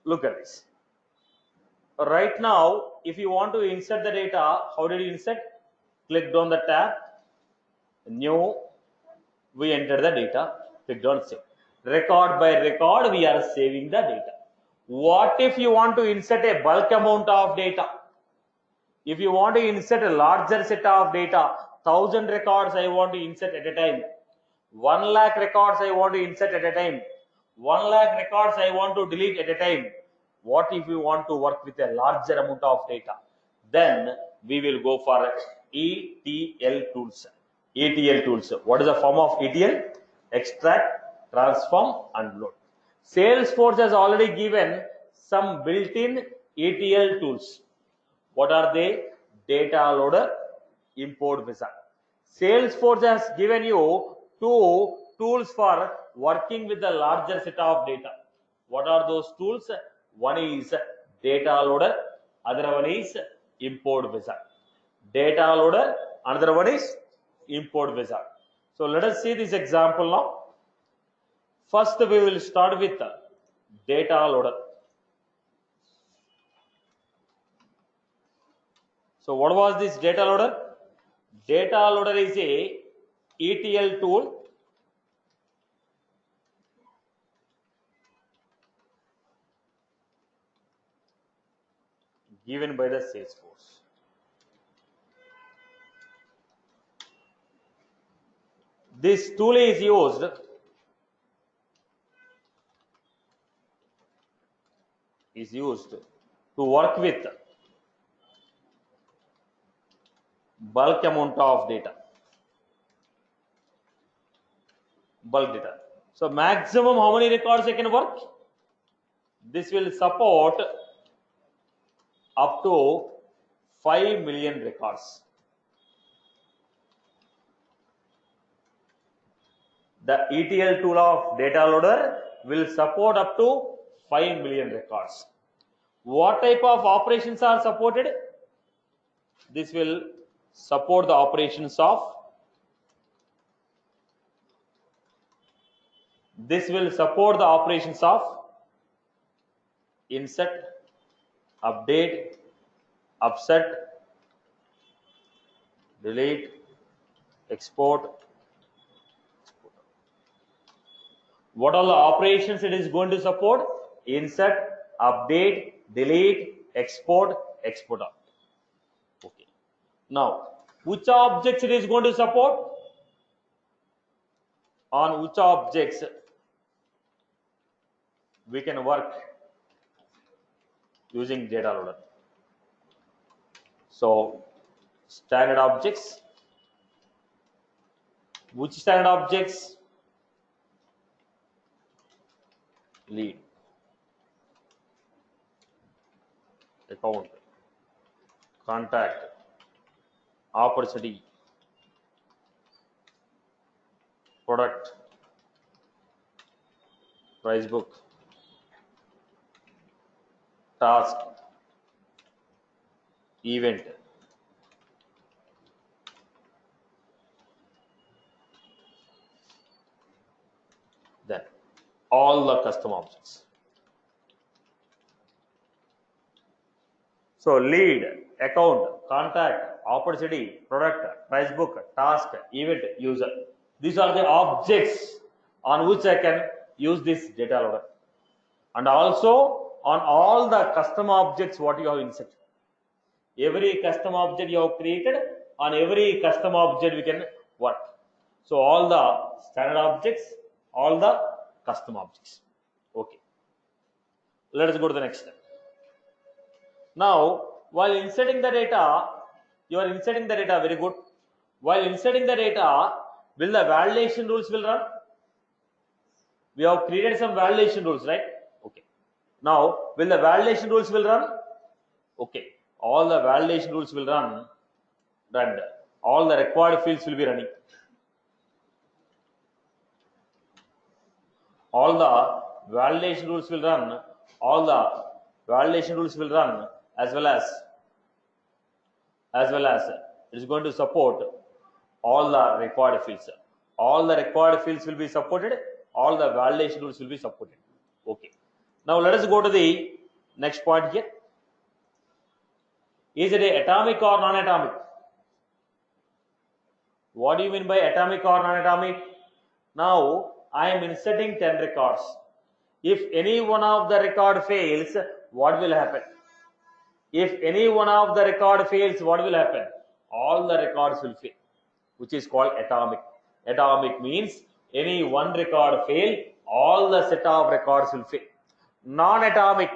Look at this. Right now, if you want to insert the data, how did you insert? Clicked on the tab, new, we enter the data, clicked on save. Record by record, we are saving the data. What if you want to insert a bulk amount of data? If you want to insert a larger set of data, 1000 records I want to insert at a time, 1 lakh records I want to insert at a time, 1 lakh records I want to delete at a time. What if you want to work with a larger amount of data? Then we will go for ETL tools. ETL tools. What is the form of ETL? Extract, transform, and load. Salesforce has already given some built-in ETL tools. What are they? Data loader, import wizard. Salesforce has given you two tools for working with the larger set of data. What are those tools? One is data loader, other one is import wizard. Data loader, another one is import wizard. So let us see this example now. First we will start with data loader. So what was this data loader? Data loader is a ETL tool given by the Salesforce. This tool is used to work with bulk amount of data. Bulk data. So maximum how many records I can work? This will support up to 5 million records. The ETL tool of data loader will support up to 5 million records. What type of operations are supported? This will support the operations of insert, update, upset, delete, export. What are the operations it is going to support? Insert, update, delete, export, export out. Okay. Now, which objects it is going to support? On which objects we can work using data loader? So, standard objects. Which standard objects? Lead, account, contact, opportunity, product, price book, task, event, then all the custom objects. So lead, account, contact, opportunity, product, price book, task, event, user. These are the objects on which I can use this data loader. And also on all the custom objects what you have inserted. Every custom object you have created, on every custom object we can work. So all the standard objects, all the custom objects. Okay. Let us go to the next step. Now, while inserting the data, you are inserting the data, very good. While inserting the data, will the validation rules will run? We have created some validation rules, right? Okay. Now, will the validation rules will run? Okay. All the validation rules will run, and all the required fields will be running. All the validation rules will run. All the validation rules will run, as well as it is going to support all the required fields. All the required fields will be supported. All the validation rules will be supported. Okay. Now let us go to the Next point here. Is it a atomic or non-atomic? What do you mean by atomic or non-atomic? Now I am inserting 10 records. If any one of the record fails, what will happen? If any one of the record fails, what will happen? All the records will fail, which is called atomic. Atomic means any one record fail, all the set of records will fail. Non-atomic.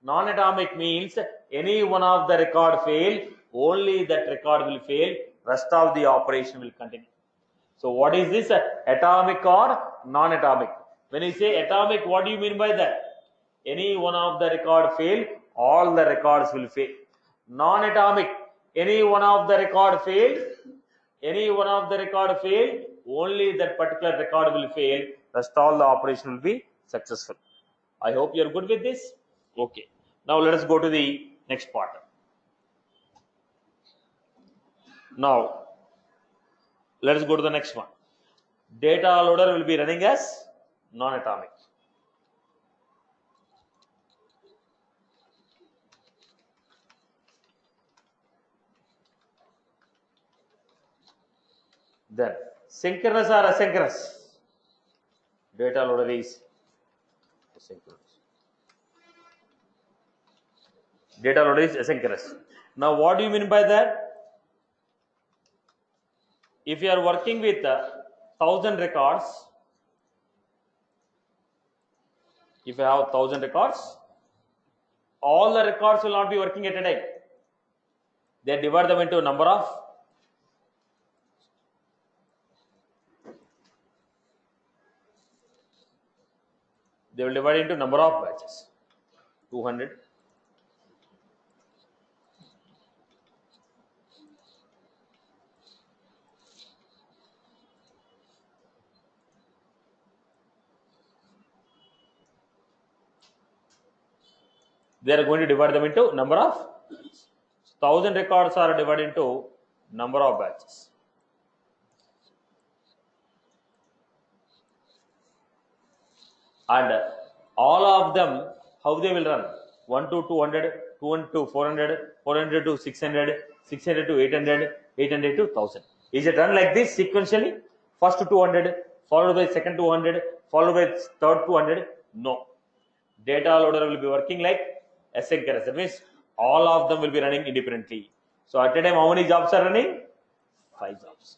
Non-atomic means any one of the record fail, only that record will fail, rest of the operation will continue. So what is this? Atomic or non-atomic? When you say atomic, what do you mean by that? Any one of the record fail, all the records will fail. Non-atomic, any one of the record fail, only that particular record will fail, rest all the operation will be successful. I hope you are good with this. Okay. Now let us go to the next part. Now let us go to the next one. Data loader will be running as non-atomic. Then synchronous or asynchronous? Data loader is asynchronous. Data loader is asynchronous. Now what do you mean by that? If you are working with 1000 records, if you have 1000 records, all the records will not be working at a time. They divide them into a number of batches. 200. They are going to divide them into number of 1000 records are divided into number of batches. And all of them, how they will run? 1 to 200, 200 to 400, 400 to 600, 600 to 800, 800 to 1000. Is it run like this sequentially? First 200, followed by second 200, followed by third 200? No. Data loader will be working like asynchronous. That means all of them will be running independently. So at a time, how many jobs are running? 5 jobs.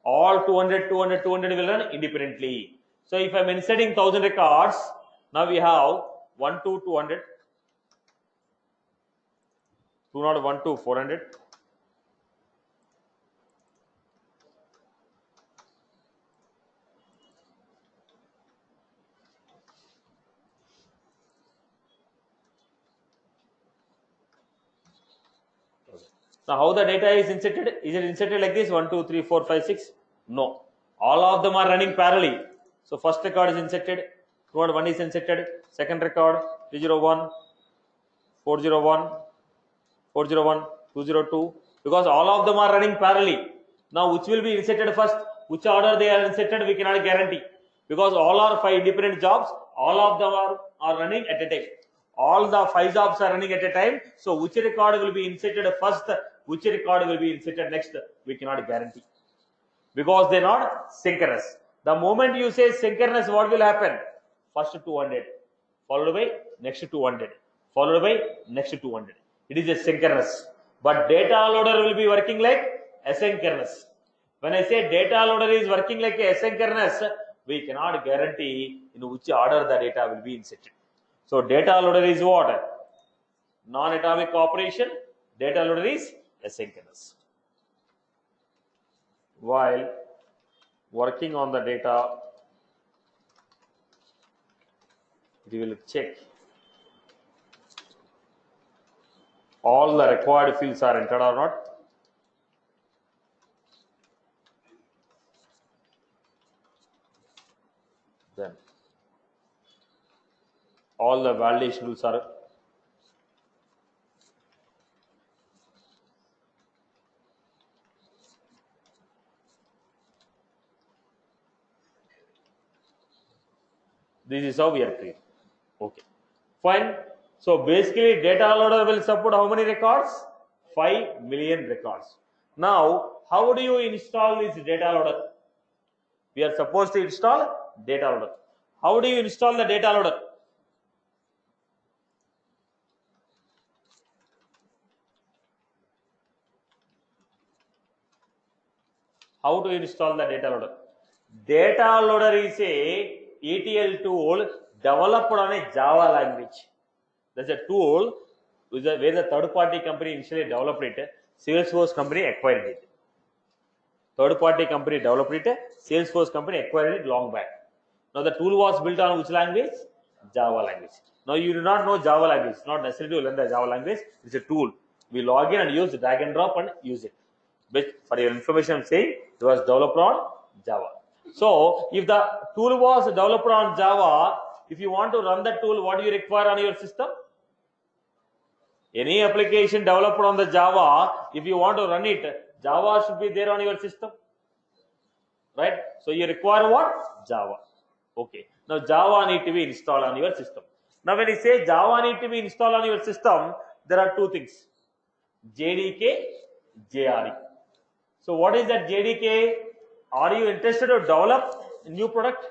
All 200, 200, 200 will run independently. So if I am inserting 1000 records, now we have 1 to 200, 201 to 400, now how the data is inserted? Is it inserted like this? 1, 2, 3, 4, 5, 6? No. All of them are running parallelly. So first record is inserted, 201 is inserted, second record 301, 401, 401, 202, because all of them are running parallelly. Now which will be inserted first? Which order they are inserted, we cannot guarantee, because all are 5 independent jobs, all of them are running at a time. All the 5 jobs are running at a time. So which record will be inserted first, which record will be inserted next, we cannot guarantee, because they are not synchronous. The moment you say synchronous, what will happen? First 200, followed by next 200, followed by next 200. It is a synchronous. But data loader will be working like asynchronous. When I say data loader is working like asynchronous, we cannot guarantee in which order the data will be inserted. So data loader is what? Non-atomic operation. Data loader is asynchronous. While working on the data, we will check all the required fields are entered or not. Then all the validation rules are this is how we are clear. Okay, fine. So basically data loader will support how many records? 5 million records. Now how do you install this data loader? We are supposed to install data loader. How do you install the data loader? How to install the data loader? Data loader is a ETL tool developed on a Java language. That's a tool where the third-party company initially developed it. Salesforce company acquired it. Third-party company developed it. Salesforce company acquired it long back. Now the tool was built on which language? Java language. Now you do not know Java language. It's not necessary to learn the Java language. It's a tool. We log in and use drag and drop and use it. But for your information, I'm saying it was developed on Java. So if the tool was developed on Java, if you want to run the tool, what do you require on your system? Any application developed on the Java, if you want to run it, Java should be there on your system, right? So you require what? Java. Okay. Now Java need to be installed on your system. Now when you say Java need to be installed on your system, there are two things: JDK, JRE. So what is that JDK? Are you interested to develop a new product?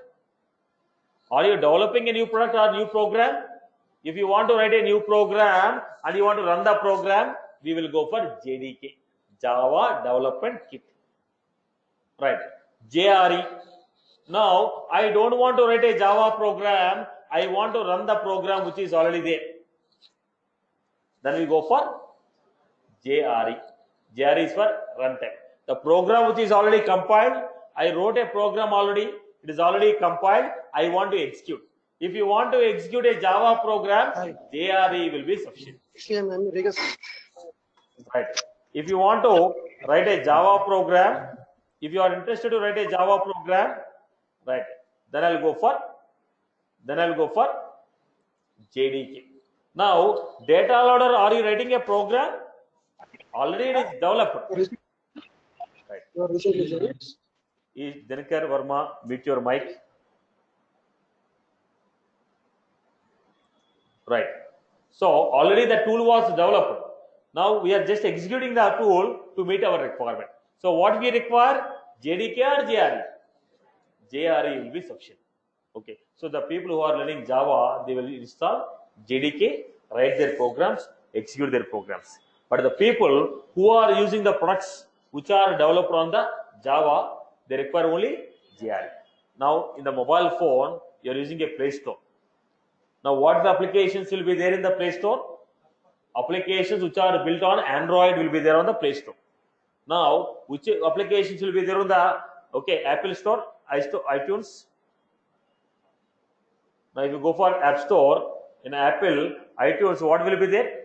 Are you developing a new product or new program? If you want to write a new program and you want to run the program, we will go for JDK, Java Development Kit. Right. JRE. Now, I don't want to write a Java program. I want to run the program which is already there. Then we go for JRE. JRE is for runtime. The program which is already compiled, I wrote a program already. It is already compiled. I want to execute. If you want to execute a Java program, JRE will be sufficient. Right. If you want to write a Java program, if you are interested to write a Java program, right, then I'll go for JDK. Now, data loader, are you writing a program? Already it is developed. Right. Is Dinakar Verma, mute your mic. Right. So already the tool was developed. Now we are just executing the tool to meet our requirement. So what we require? JDK or JRE? JRE will be sufficient. Okay. So the people who are learning Java, they will install JDK, write their programs, execute their programs. But the people who are using the products which are developed on the Java, they require only JRE. Now in the mobile phone, you are using a Play Store. Now what the applications will be there in the Play Store? Applications which are built on Android will be there on the Play Store. Now which applications will be there on the Apple Store, iTunes? Now if you go for App Store, in Apple, iTunes, what will be there?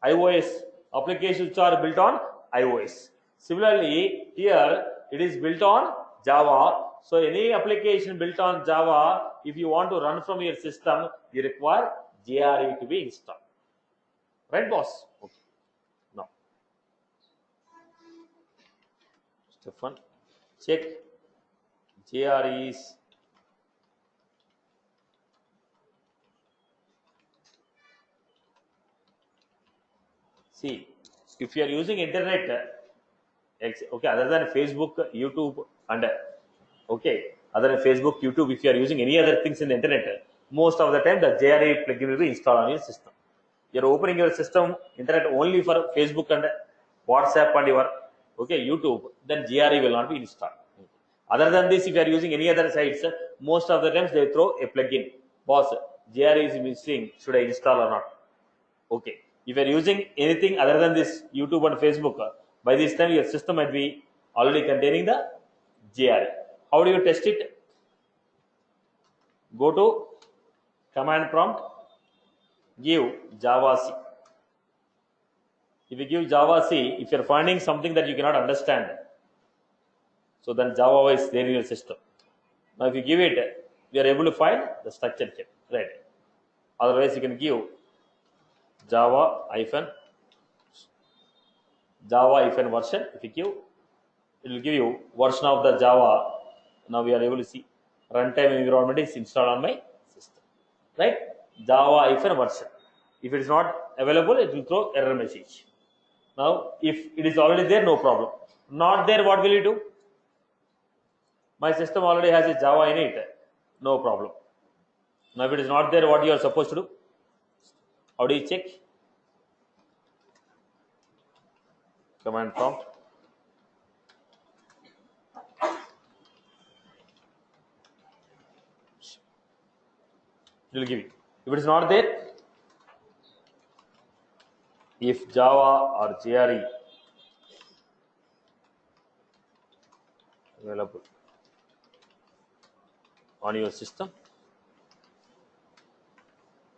iOS. Applications which are built on iOS. Similarly, here it is built on Java. So any application built on Java, if you want to run from your system, you require JRE to be installed. Right, boss? Okay. Now, Stefan, check JREs. See, if you are using internet, okay, other than Facebook, YouTube, and other than Facebook, YouTube, if you are using any other things in the internet, most of the time the JRE plugin will be installed on your system. You are opening your system internet only for Facebook and WhatsApp and your YouTube, then JRE will not be installed. Other than this, if you are using any other sites, most of the times they throw a plugin. Boss, JRE is missing. Should I install or not? Okay. If you are using anything other than this YouTube and Facebook, by this time your system might be already containing the JRE. How do you test it? Go to command prompt, give javac. If you give javac, if you are finding something that you cannot understand, so then Java is there in your system. Now if you give it, we are able to find the structure here, right? Otherwise you can give Java hyphen version. If you give, it will give you version of the Java. Now we are able to see runtime environment is installed on my system, right? Java hyphen version. If it is not available, it will throw error message. Now, if it is already there, no problem. Not there, what will you do? My system already has a Java in it. No problem. Now, if it is not there, what you are supposed to do? How do you check? Command prompt. It will give you. If it is not there, if Java or JRE available on your system,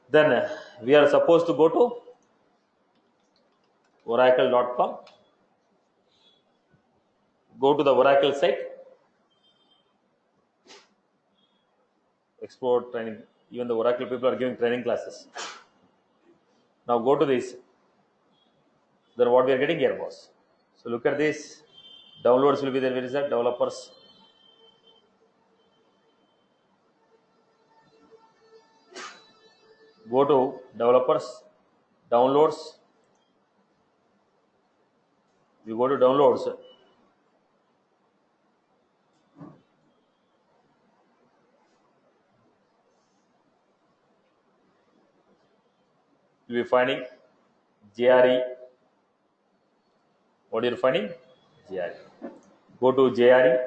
then we are supposed to go to oracle.com, go to the Oracle site, explore training. Even the Oracle people are giving training classes. Now go to this. Then what we are getting here, boss? So look at this. Downloads will be there. Where is that? Developers. Go to developers, downloads. You go to downloads. You will be finding JRE. What are you finding? JRE. Go to JRE.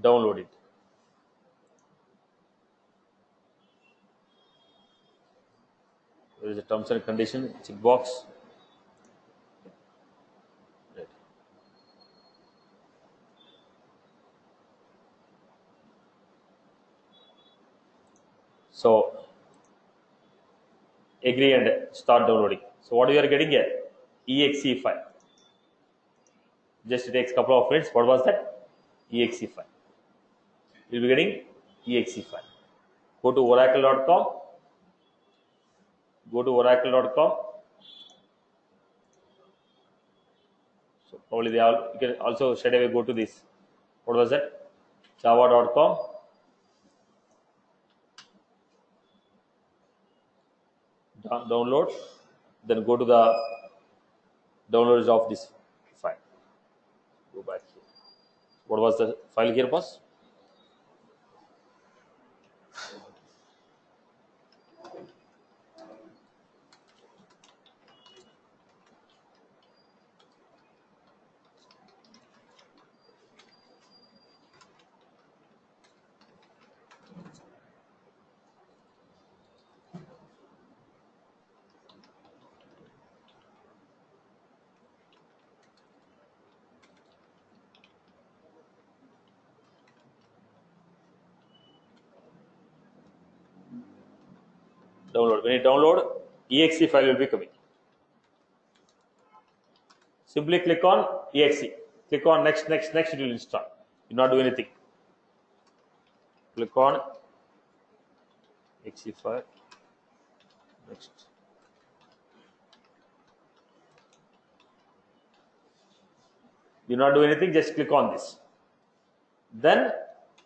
Download it. There is a terms and condition check box. Right. So agree and start downloading. So what we are getting here? EXE file. Just it takes a couple of minutes. What was that? EXE file. You'll be getting EXE file. Go to oracle.com. Go to oracle.com. So probably you can also straight away go to this. What was that? Java.com. Download. Then go to the downloads of this file. Go back here. What was the file here, boss? Download. When you download, exe file will be coming. Simply click on exe. Click on next, next, next. It will install. You not do anything. Click on exe file. Next. You not do anything. Just click on this. Then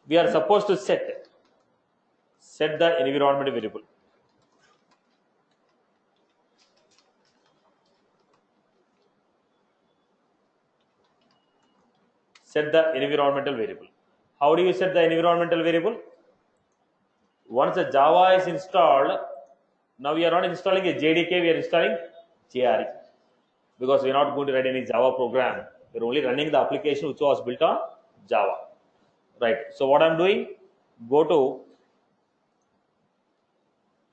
we are supposed to set the environment variable. Set the environmental variable. How do you set the environmental variable? Once the Java is installed, now we are not installing a JDK, we are installing JRE. Because we are not going to write any Java program. We are only running the application which was built on Java. Right. So what I am doing, go to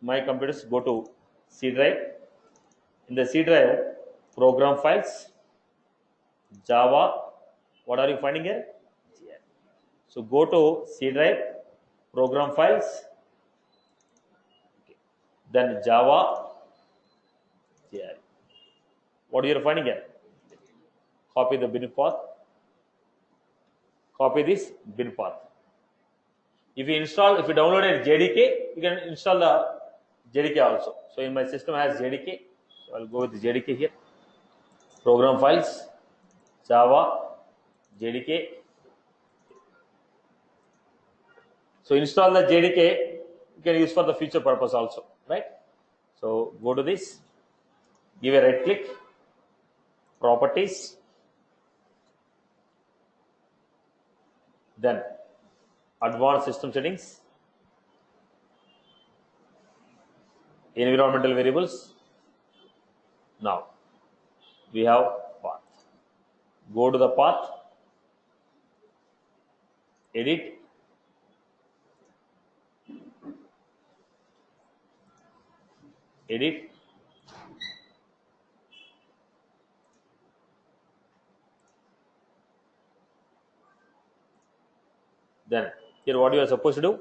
my computers, go to C drive. In the C drive, program files, Java. What are you finding here? So go to C drive, program files, then Java, JRE. What you are finding here? Copy the bin path. Copy this bin path. If you download a JDK, you can install the JDK also. So in my system has JDK. So I'll go with the JDK here. Program files, Java, JDK. So install the JDK. you can use for the future purpose also, right? So go to this, give a right click, properties, then advanced system settings, environmental variables. Now we have path. Go to the path, edit, edit, then here what you are supposed to do,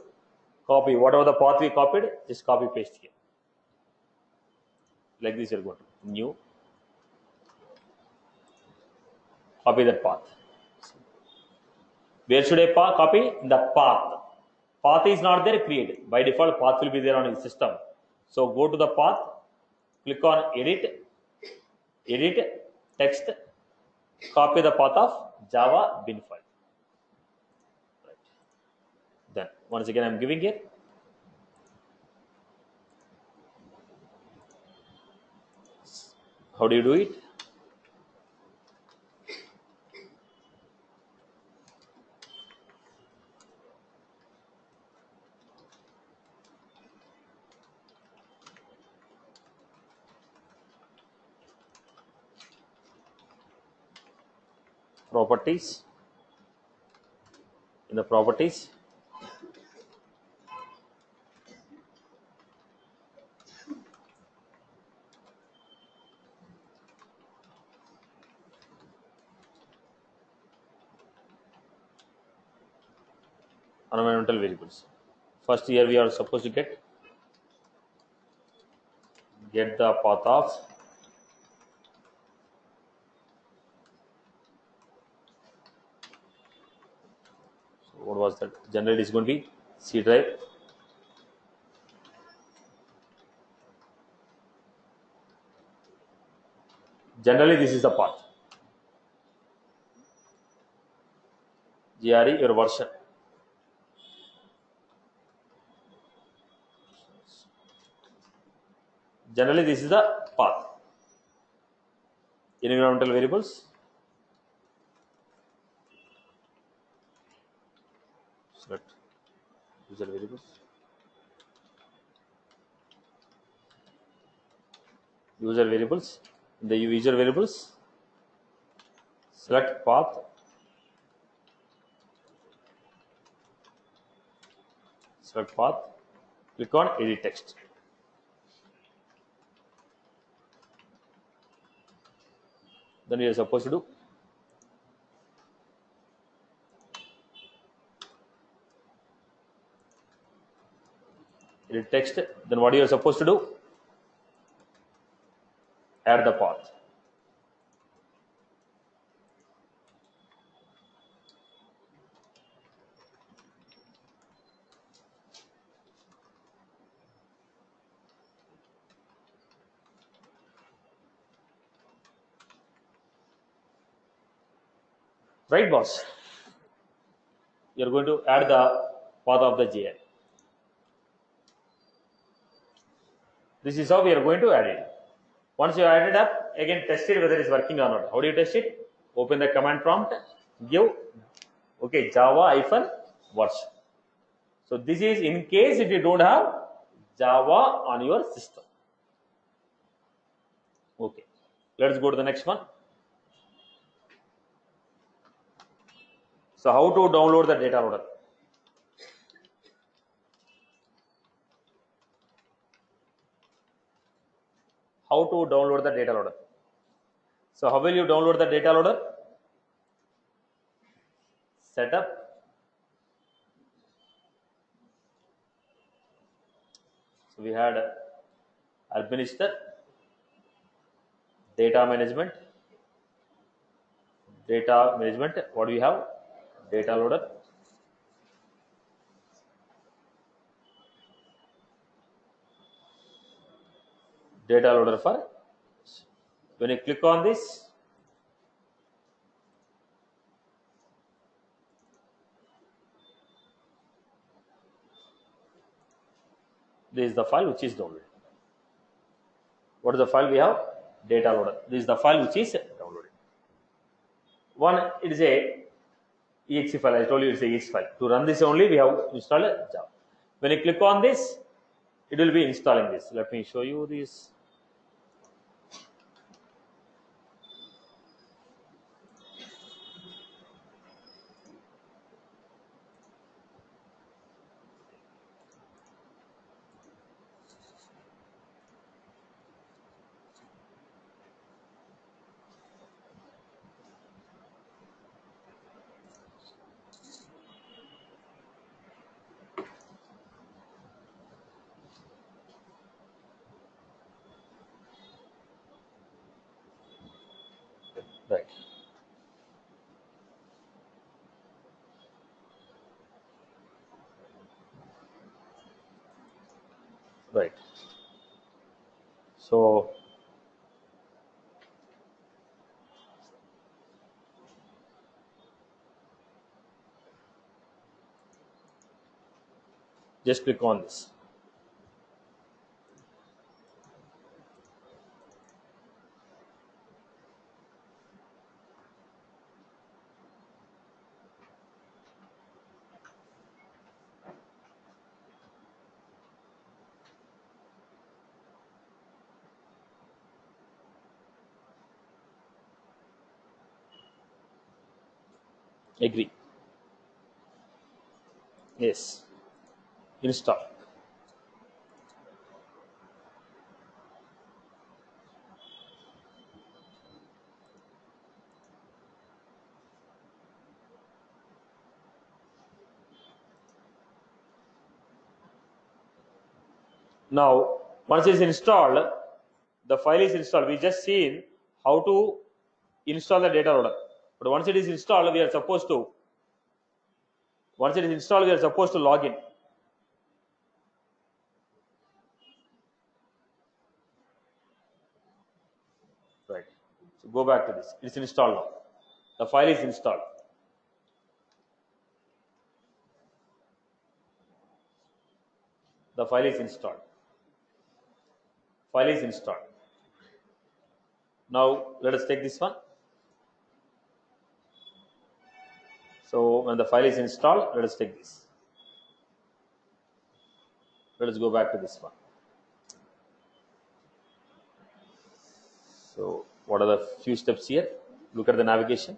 copy whatever the path we copied, just copy paste here. Like this you're going to new, copy that path. Where should I copy? In the path. Path is not there, create. By default, path will be there on your system. So go to the path, click on edit, edit, text, copy the path of Java bin file. Right. Then once again I'm giving it. How do you do it? Properties. In the properties, environmental variables. First here we are supposed to get the path of what was that? Generally, is going to be C drive. Generally, this is the path. GRE, your version. Generally, this is the path. Environmental variables. Select user variables. User variables. In the user variables, select path. Select path. Click on edit text. Then you are supposed to do edit text. Then what you are supposed to do? Add the path. Right, boss? You are going to add the path of the GL. This is how we are going to add it. Once you add it up, again test it whether it's working or not. How do you test it? Open the command prompt, give Java version. So this is in case if you don't have Java on your system. Okay, let's go to the next one. So how to download the data loader? How to download the data loader? So how will you download the data loader? Setup. So we had administer, data management. What do we have? Data loader. Data loader for, when you click on this, This is the file which is downloaded. What is the file we have? Data loader. This is the file which is downloaded. One, it is a exe file. I told you it's a exe file. To run this only, we have installed Java. When you click on this, it will be installing this. Let me show you this. Right. Right. So just click on this. Agree. Yes. Install. Now, once it's installed, the file is installed. We just seen how to install the data loader. But once it is installed, we are supposed to log in. Right. So go back to this. It's installed now. The file is installed. The file is installed. File is installed. Now let us take this one. So when the file is installed, let us take this. Let us go back to this one. So what are the few steps here? Look at the navigation.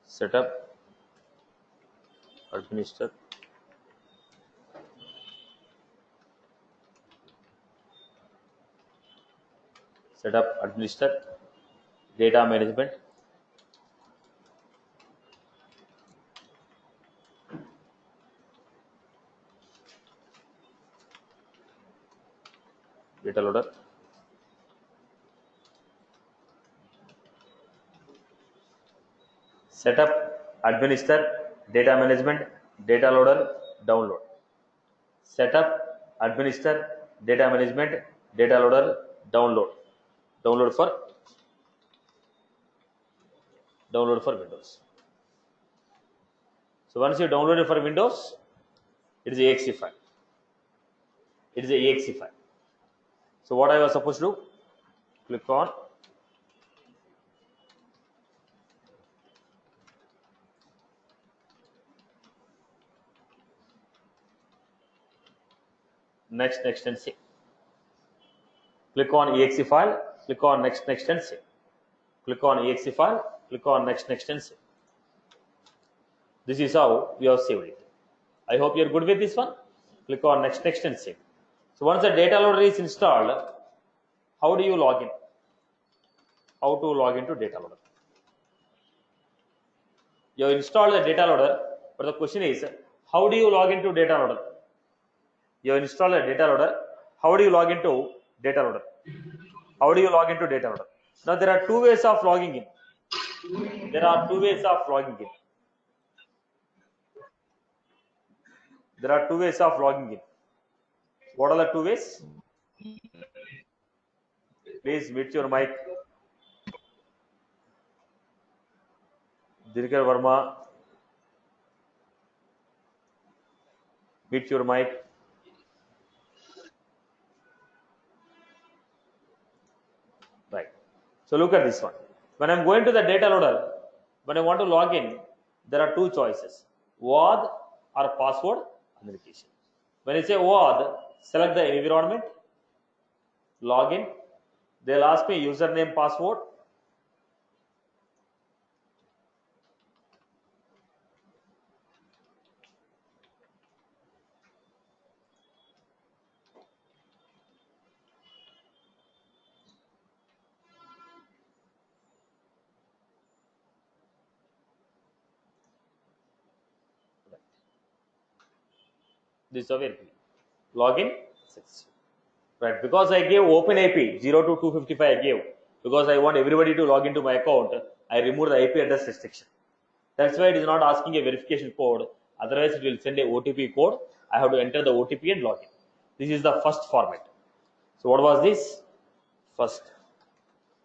Setup, administer, setup, administer, data management, data loader, setup, administer, data management, data loader, download. Setup, administer, data management, data loader, download. Download for Windows. So once you download it for Windows, it is a exe file. It is a exe file. So what I was supposed to do? Click on next and save. Click on exe file. Click on next and save. Click on exe file. Click on next and save. This is how we have saved it. I hope you are good with this one. Click on next and save. So once the data loader is installed, how do you log in? How to log into data loader? You have installed the data loader, but the question is, how do you log into data loader? You have installed the data loader. How do you log into data loader? How do you log into data loader? Now there are two ways of logging in. There are two ways of logging in. There are two ways of logging in. What are the two ways? Please mute your mic. Dirkar Verma, mute your mic. Right. So look at this one. When I'm going to the data loader, when I want to log in, there are two choices: OAuth or password authentication. When you say OAuth, select the environment, login. They'll ask me username, password. This is a very clear. Login successful. Right, because I gave OpenAP 0 to 255 I gave because I want everybody to log into my account. I remove the IP address restriction. That's why it is not asking a verification code. Otherwise, it will send a OTP code. I have to enter the OTP and log in. This is the first format. So what was this? First.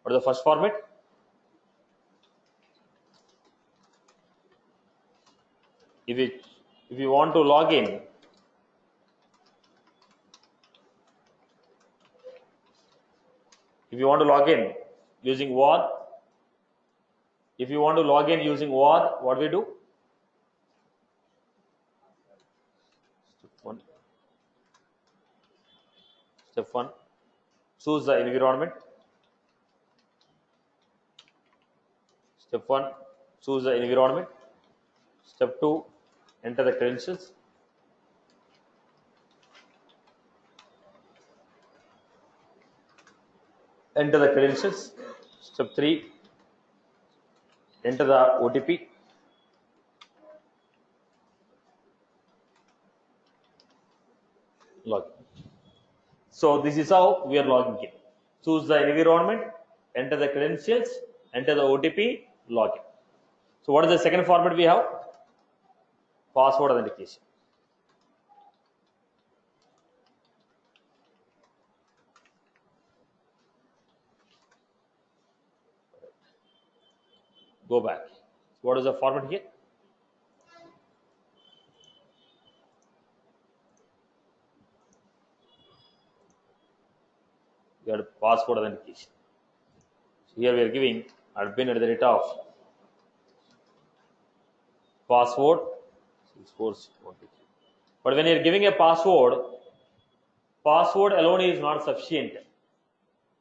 What is the first format? If you want to log in, using OAuth, if you want to log in using OAuth, what we do? Step one, choose the environment. Step one, choose the environment. Step two, enter the credentials. Enter the credentials. Step three, enter the OTP. Login. So this is how we are logging in. Choose the environment, enter the credentials, enter the OTP, login. So what is the second format we have? Password authentication. Go back. What is the format here? We have password authentication. So here we are giving admin at the rate of password 64613. But when you are giving a password alone is not sufficient.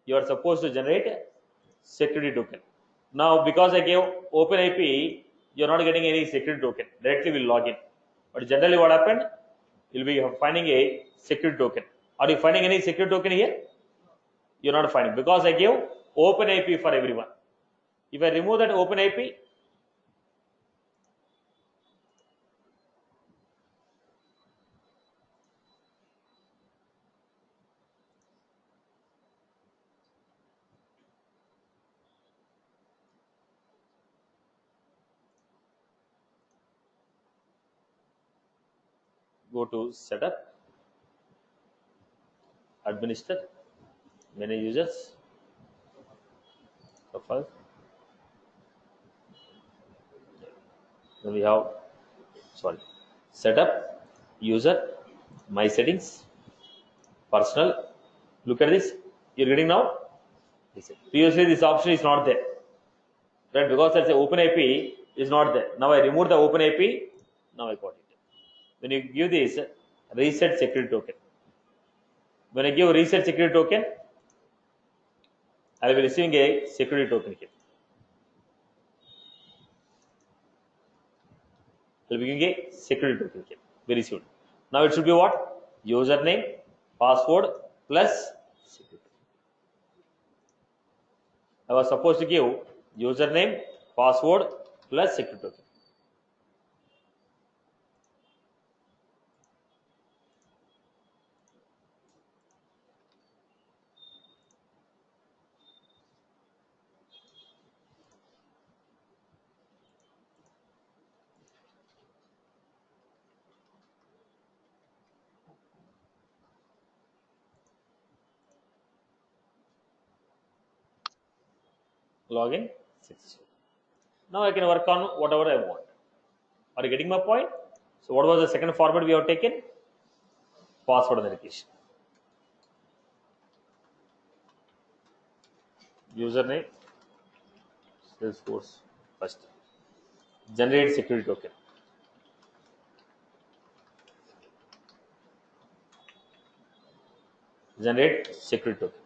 You are supposed to generate a security token. Now, because I gave OpenAP, you are not getting any security token. Directly will log in. But generally, what happened? You'll be finding a security token. Are you finding any security token here? You're not finding because I gave OpenAP for everyone. If I remove that OpenAP, go to setup, administer, manage users, profile. Then we have setup, user, my settings, personal. Look at this. You're getting now. Previously, this option is not there, right? Because let's say OpenAP is not there. Now I remove the OpenAP. Now I got it. When you give this reset security token, when I give reset security token, I will be receiving a security token here. I will be giving a security token here. Very soon. Now it should be what? Username, password plus security. I was supposed to give username, password plus security token. login 60. Now I can work on whatever I want. Are you getting my point? So what was the second format we have taken? Password authentication. Username, Salesforce first. Generate security token. Generate security token.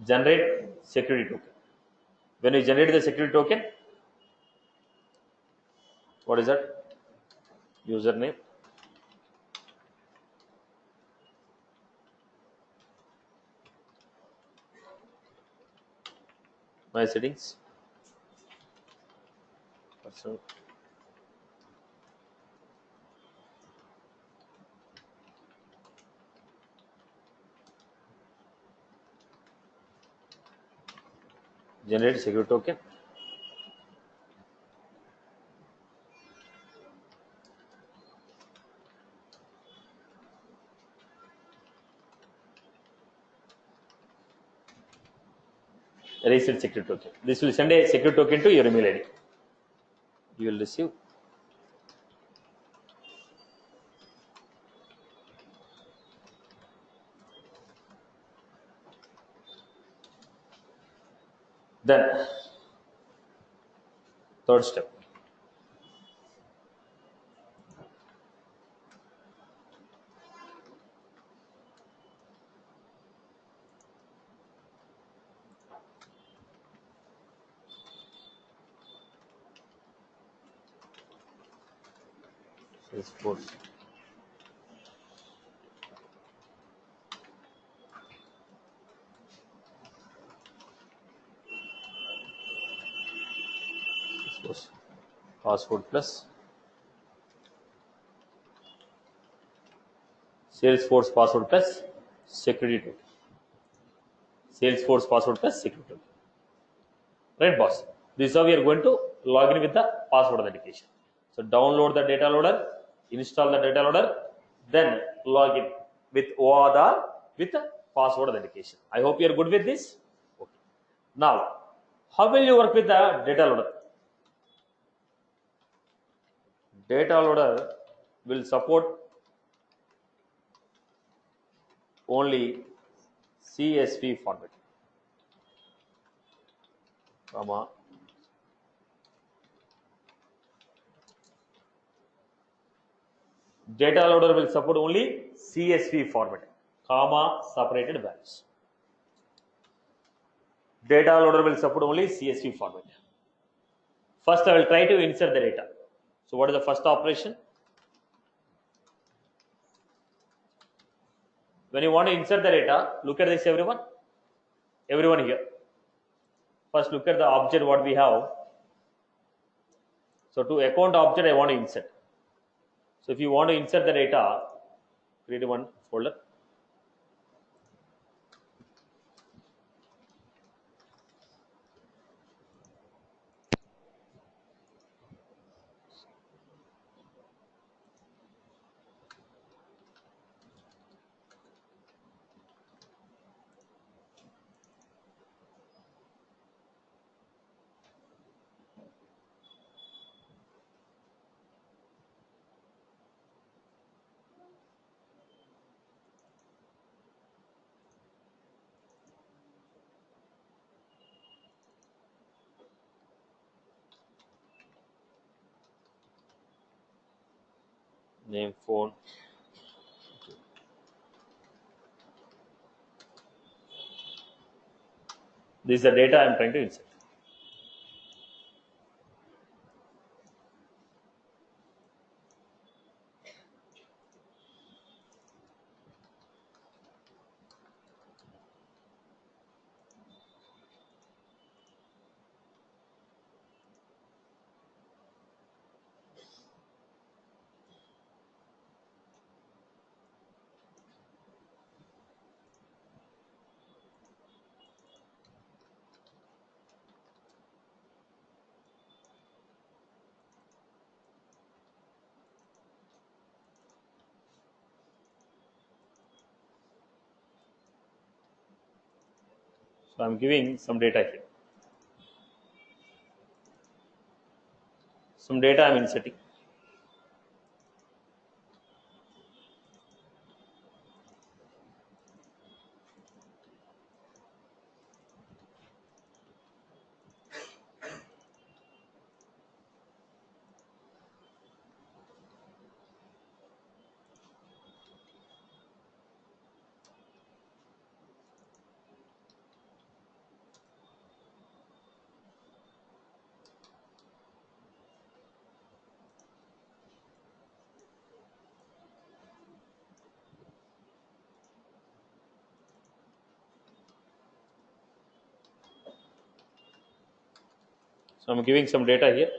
Generate security token. When you generate the security token, what is that? Username. My settings. Personal. Generate security token. Reset security token. This will send a security token to your email ID. You will receive. Then, third step. Salesforce. Salesforce. Password plus Salesforce password plus security token. Salesforce password plus security token. Right, boss? This is how we are going to log in with the password authentication. So download the data loader, install the data loader, then log in with OAuth with the password authentication. I hope you are good with this. Okay. Now, how will you work with the data loader? Data loader will support only CSV format, comma, data loader will support only CSV format, comma, separated values. Data loader will support only CSV format. First, I will try to insert the data. So, what is the first operation? When you want to insert the data, look at this, everyone. Everyone here. First, look at the object what we have. So, to account object, I want to insert. So, if you want to insert the data, create one folder. Name, phone. This is the data I am trying to insert. So I'm giving some data here. Some data I'm inserting. So I'm giving some data here.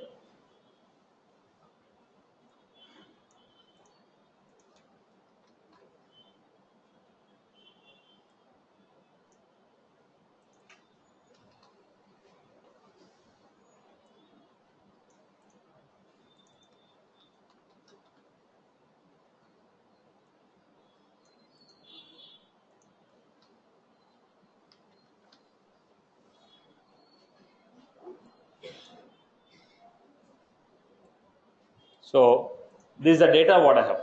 So this is the data what I have.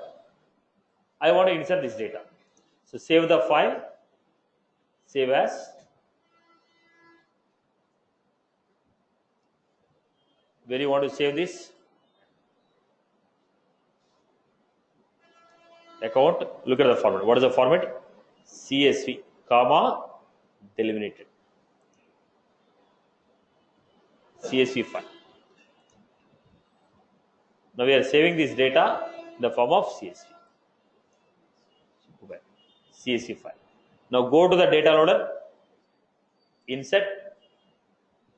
I want to insert this data. So save the file, save as. Where you want to save this? Account. Look at the format. What is the format? CSV, comma, delimited. CSV file. Now we are saving this data in the form of CSV. Go back. CSV file. Now go to the data loader. Insert.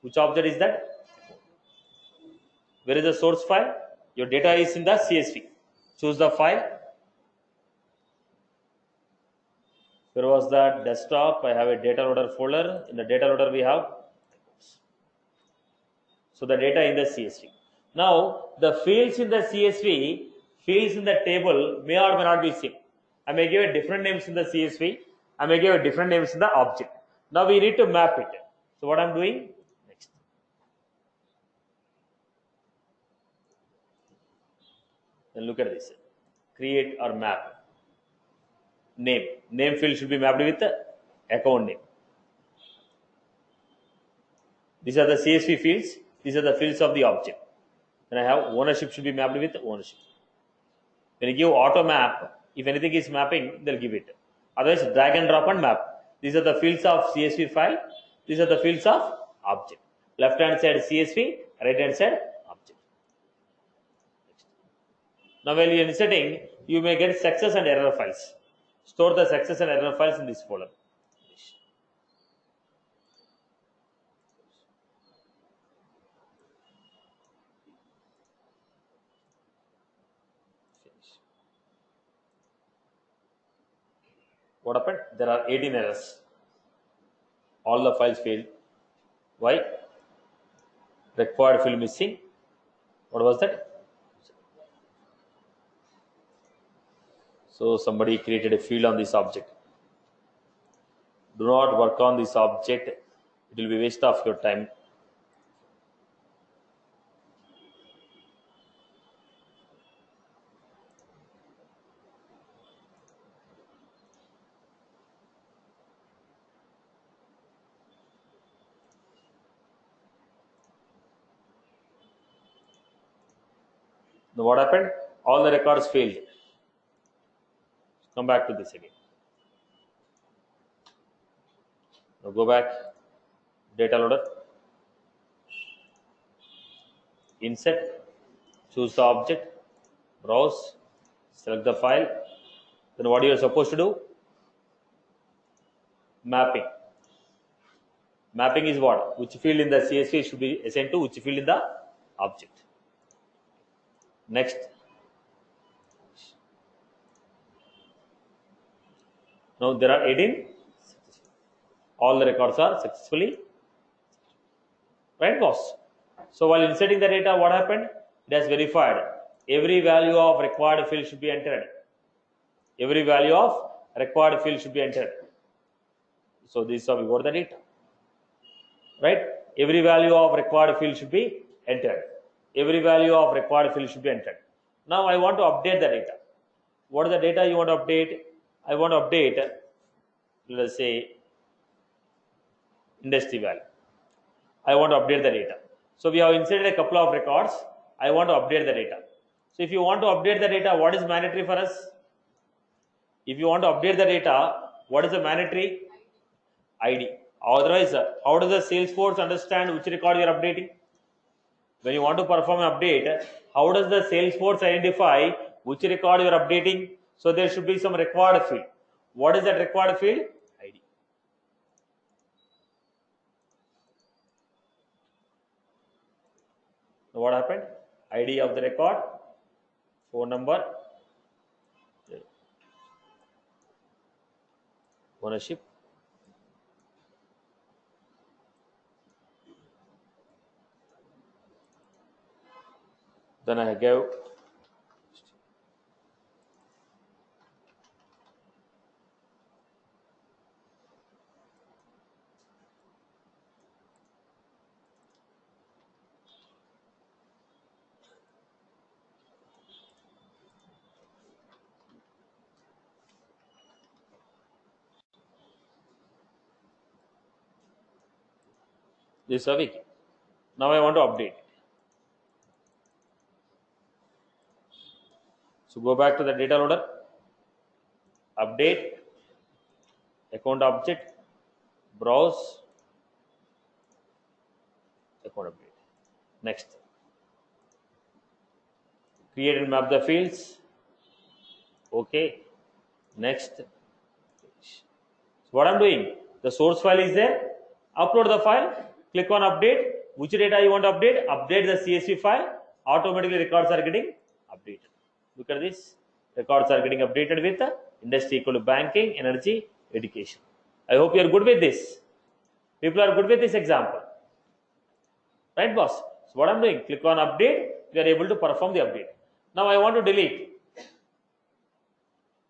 Which object is that? Where is the source file? Your data is in the CSV. Choose the file. Where was that? Desktop. I have a data loader folder. In the data loader we have. So the data in the CSV. Now the fields in the CSV, fields in the table may or may not be same. I may give a different names in the CSV. I may give a different names in the object. Now we need to map it. So what I'm doing? Next. Then look at this. Create or map. Name. Name field should be mapped with the account name. These are the CSV fields. These are the fields of the object. Then I have ownership should be mapped with ownership. When you give auto map, if anything is mapping, they'll give it. Otherwise, drag and drop and map. These are the fields of CSV file. These are the fields of object. Left hand side CSV, right hand side object. Now, while you are inserting, you may get success and error files. Store the success and error files in this folder. What happened? There are 18 errors. All the files failed. Why? Required field missing. What was that? So somebody created a field on this object. Do not work on this object. It will be waste of your time. Now what happened? All the records failed. Come back to this again. Now go back. Data loader. Insert. Choose the object. Browse. Select the file. Then what you are supposed to do? Mapping. Mapping is what? Which field in the CSV should be assigned to which field in the object. Next. Now there are 18. All the records are successfully. Right, boss? So while inserting the data, what happened? It has verified. Every value of required field should be entered. Every value of required field should be entered. So this is how we got the data. right? Every value of required field should be entered. Every value of required field should be entered. Now I want to update the data. What is the data you want to update? I want to update, let us say, industry value. I want to update the data. So we have inserted a couple of records. I want to update the data. So if you want to update the data, what is mandatory for us? If you want to update the data, what is the mandatory? ID. Otherwise, how does the Salesforce understand which record you are updating? When you want to perform an update, how does the Salesforce identify which record you are updating? So there should be some required field. What is that required field? ID. So what happened? ID of the record, phone number, ownership. Then I gave this a week. Now I want to update. So go back to the data loader, update, account object, browse, account update. Next. Create and map the fields. Okay. Next. So what I'm doing, the source file is there. Upload the file. Click on update. Which data you want to update? Update the CSV file. Automatically records are getting updated. Look at this. Records are getting updated with industry equal to banking, energy, education. I hope you are good with this. People are good with this example. Right, boss? So what I'm doing, click on update. You are able to perform the update. Now I want to delete.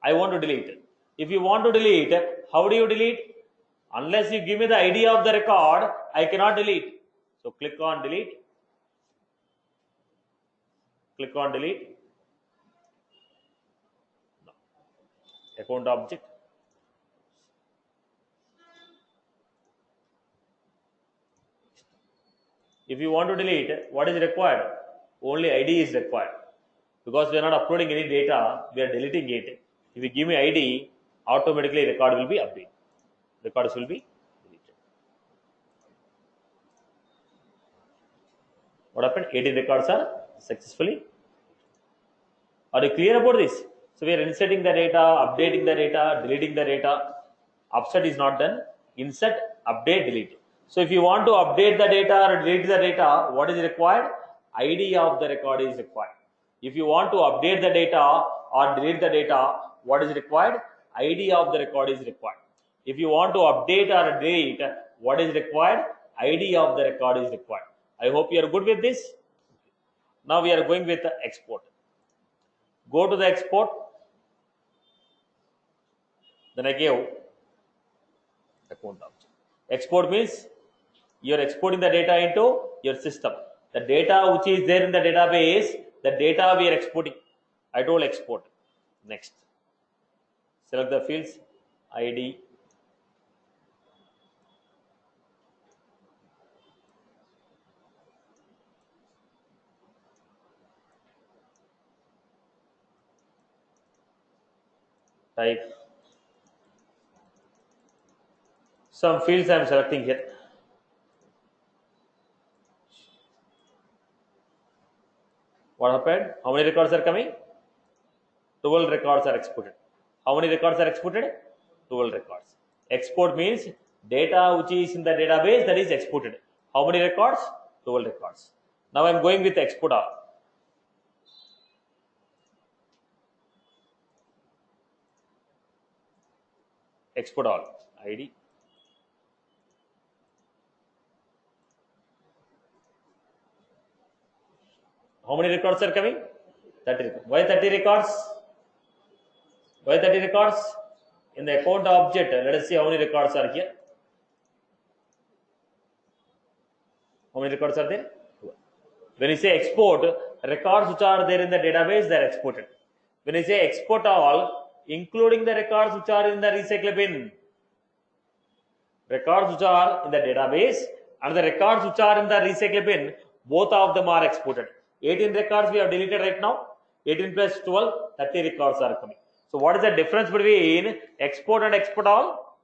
I want to delete. If you want to delete, how do you delete? Unless you give me the ID of the record, I cannot delete. So click on delete. Click on delete. No. Account object. If you want to delete, what is required? Only ID is required. Because we are not uploading any data, we are deleting it. If you give me ID, automatically record will be updated. Records will be deleted. What happened? 18 records are successfully. Are you clear about this? So we are inserting the data, updating the data, deleting the data. Upset is not done. Insert, update, delete. So if you want to update the data or delete the data, what is required? ID of the record is required. If you want to update the data or delete the data, what is required? ID of the record is required. If you want to update or delete, what is required? ID of the record is required. I hope you are good with this. Now we are going with the export. Go to the export. Then I gave account object. Export means you are exporting the data into your system. The data which is there in the database, the data we are exporting. I told export. Next. Select the fields, ID, type. Some fields I am selecting here. What happened? How many records are coming? 12 records are exported. How many records are exported? 12 records. Export means data which is in the database, that is exported. How many records? 12 records. Now I am going with export all. Export all. ID. How many records are coming? 30 records. Why 30 records? Why 30 records? In the account object, let us see how many records are here. How many records are there? 12. When you say export, records which are there in the database, they are exported. When you say export all, including the records which are in the recycle bin, records which are in the database and the records which are in the recycle bin, both of them are exported. 18 records we have deleted right now. 18 plus 12, 30 records are coming. So what is the difference between export and export all?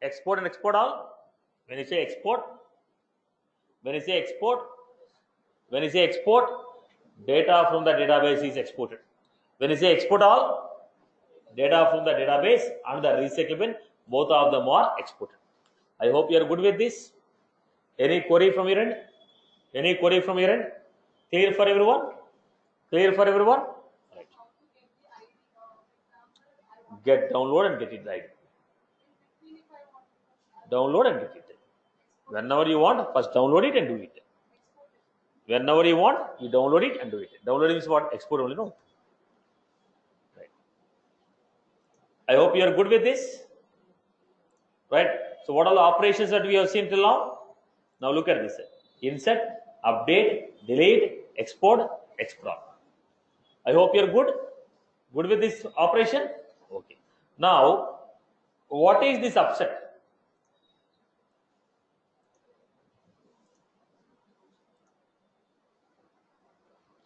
Export and export all. When you say export, data from the database is exported. When you say export all, data from the database and the recycle bin, both of them are exported. I hope you are good with this. Any query from your end? Any query from your end? Clear for everyone? Clear for everyone? Right. Get download and get it right. Download and get it. Whenever you want, first download it and do it. Whenever you want, you download it and do it. Downloading is what? Export only, no? Right. I hope you are good with this. Right. So what are the operations that we have seen till now? Now look at this. Insert, update, delete, export, export. I hope you are good with this operation. Okay. Now, what is this upset?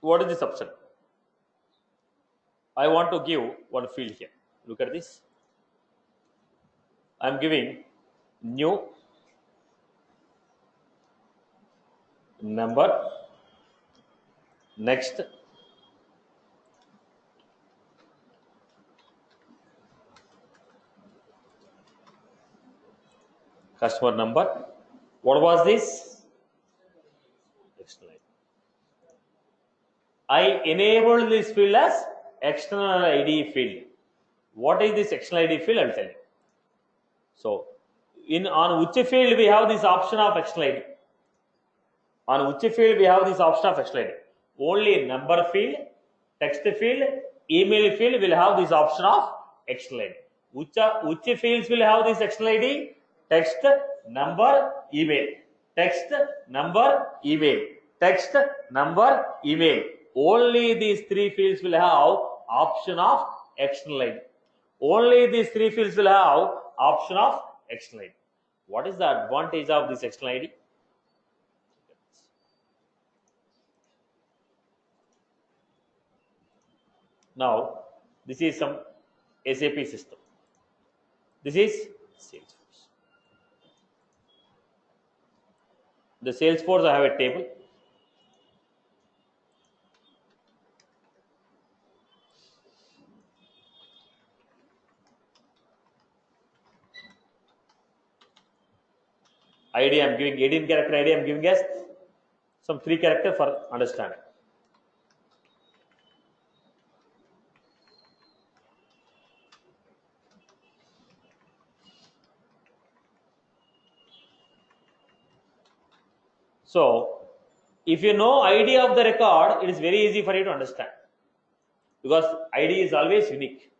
What is this upset? I want to give one field here. Look at this. I am giving new number, next, customer number. What was this? External ID. I enabled this field as external ID field. What is this external ID field? I will tell you. So, on which field we have this option of external ID? On which field we have this option of external ID? Only number field, text field, email field will have this option of external ID. Which fields will have this external ID? Text, number, email. Text, number, email. Text, number, email. Only these three fields will have option of external ID. Only these three fields will have option of external ID. What is the advantage of this external ID? Now, this is some SAP system. This is Salesforce. The Salesforce, I have a table. ID I am giving 18 character ID I am giving as some 3 character for understanding. So, if you know ID of the record, it is very easy for you to understand, because ID is always unique.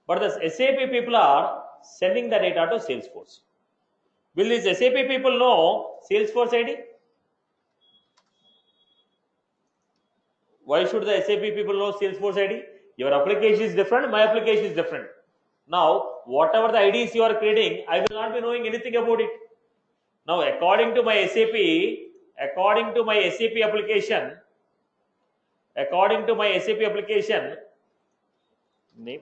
But the SAP people are sending the data to Salesforce. Will these SAP people know Salesforce ID? Why should the SAP people know Salesforce ID? Your application is different, my application is different. Now, whatever the IDs you are creating, I will not be knowing anything about it. Now, according to my SAP application, name.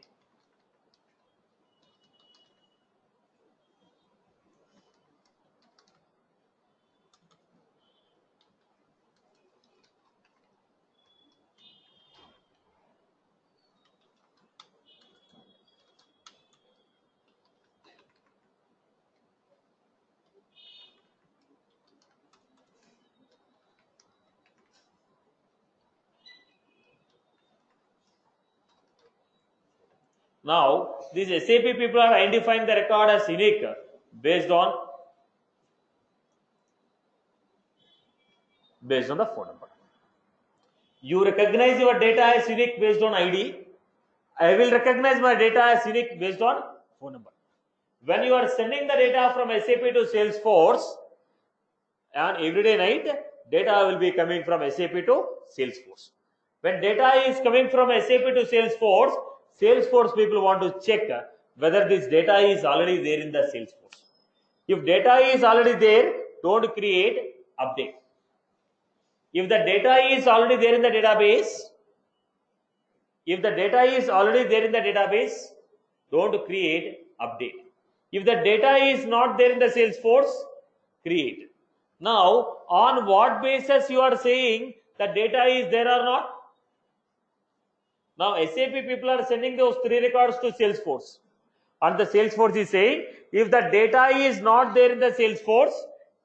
Now, these SAP people are identifying the record as unique based on the phone number. You recognize your data as unique based on ID. I will recognize my data as unique based on phone number. When you are sending the data from SAP to Salesforce, on everyday night, data will be coming from SAP to Salesforce. When data is coming from SAP to Salesforce, Salesforce people want to check whether this data is already there in the Salesforce. If data is already there, don't create update. If the data is already there in the database, don't create update. If the data is not there in the Salesforce, create. Now, on what basis you are saying the data is there or not? Now, SAP people are sending those 3 records to Salesforce. And the Salesforce is saying, if the data is not there in the Salesforce,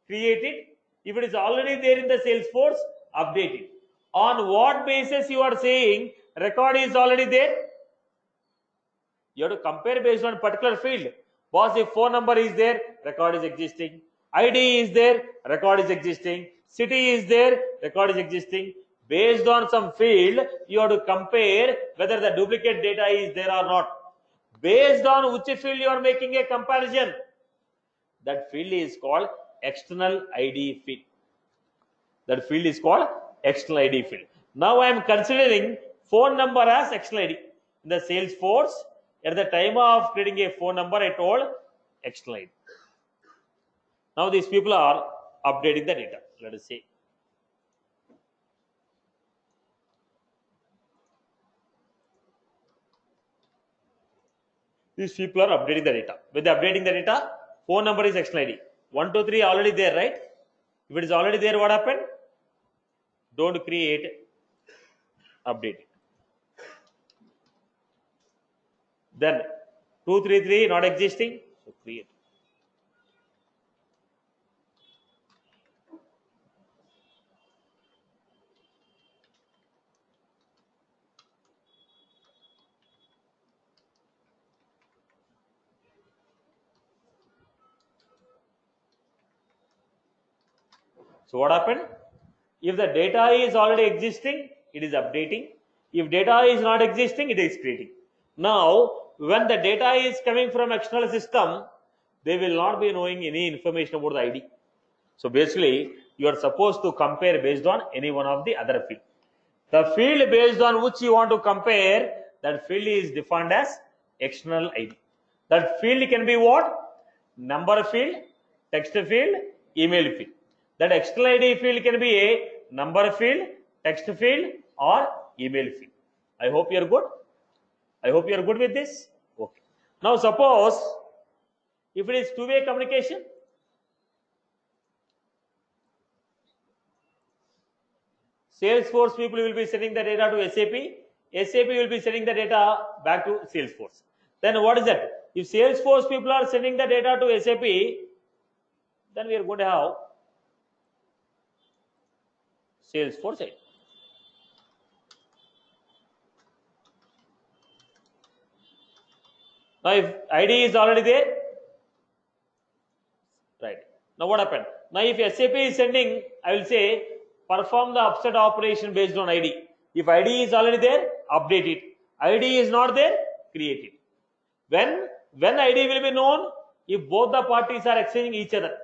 create it. If it is already there in the Salesforce, update it. On what basis you are saying record is already there? You have to compare based on particular field. Boss, if phone number is there, record is existing. ID is there, record is existing. City is there, record is existing. Based on some field, you have to compare whether the duplicate data is there or not. Based on which field you are making a comparison, that field is called external ID field. That field is called external ID field. Now I am considering phone number as external ID. In the Salesforce, at the time of creating a phone number, I told external ID. Now these people are updating the data. Let us say. These people are updating the data. When they are updating the data, phone number is external ID. 1, 2, 3 already there, right? If it is already there, what happened? Don't create, update it. Then 2, 3, 3 not existing, so create. So what happened? If the data is already existing, it is updating. If data is not existing, it is creating. Now, when the data is coming from external system, they will not be knowing any information about the ID. So basically, you are supposed to compare based on any one of the other field. The field based on which you want to compare, that field is defined as external ID. That field can be what? Number field, text field, email field. That external ID field can be a number field, text field, or email field. I hope you are good. I hope you are good with this. Okay. Now suppose if it is two-way communication, Salesforce people will be sending the data to SAP. SAP will be sending the data back to Salesforce. Then what is that? If Salesforce people are sending the data to SAP, then we are going to have Salesforce ID. Now if ID is already there, right. Now what happened? Now if SAP is sending, I will say perform the upset operation based on ID. If ID is already there, update it. ID is not there, create it. When ID will be known, if both the parties are exchanging each other.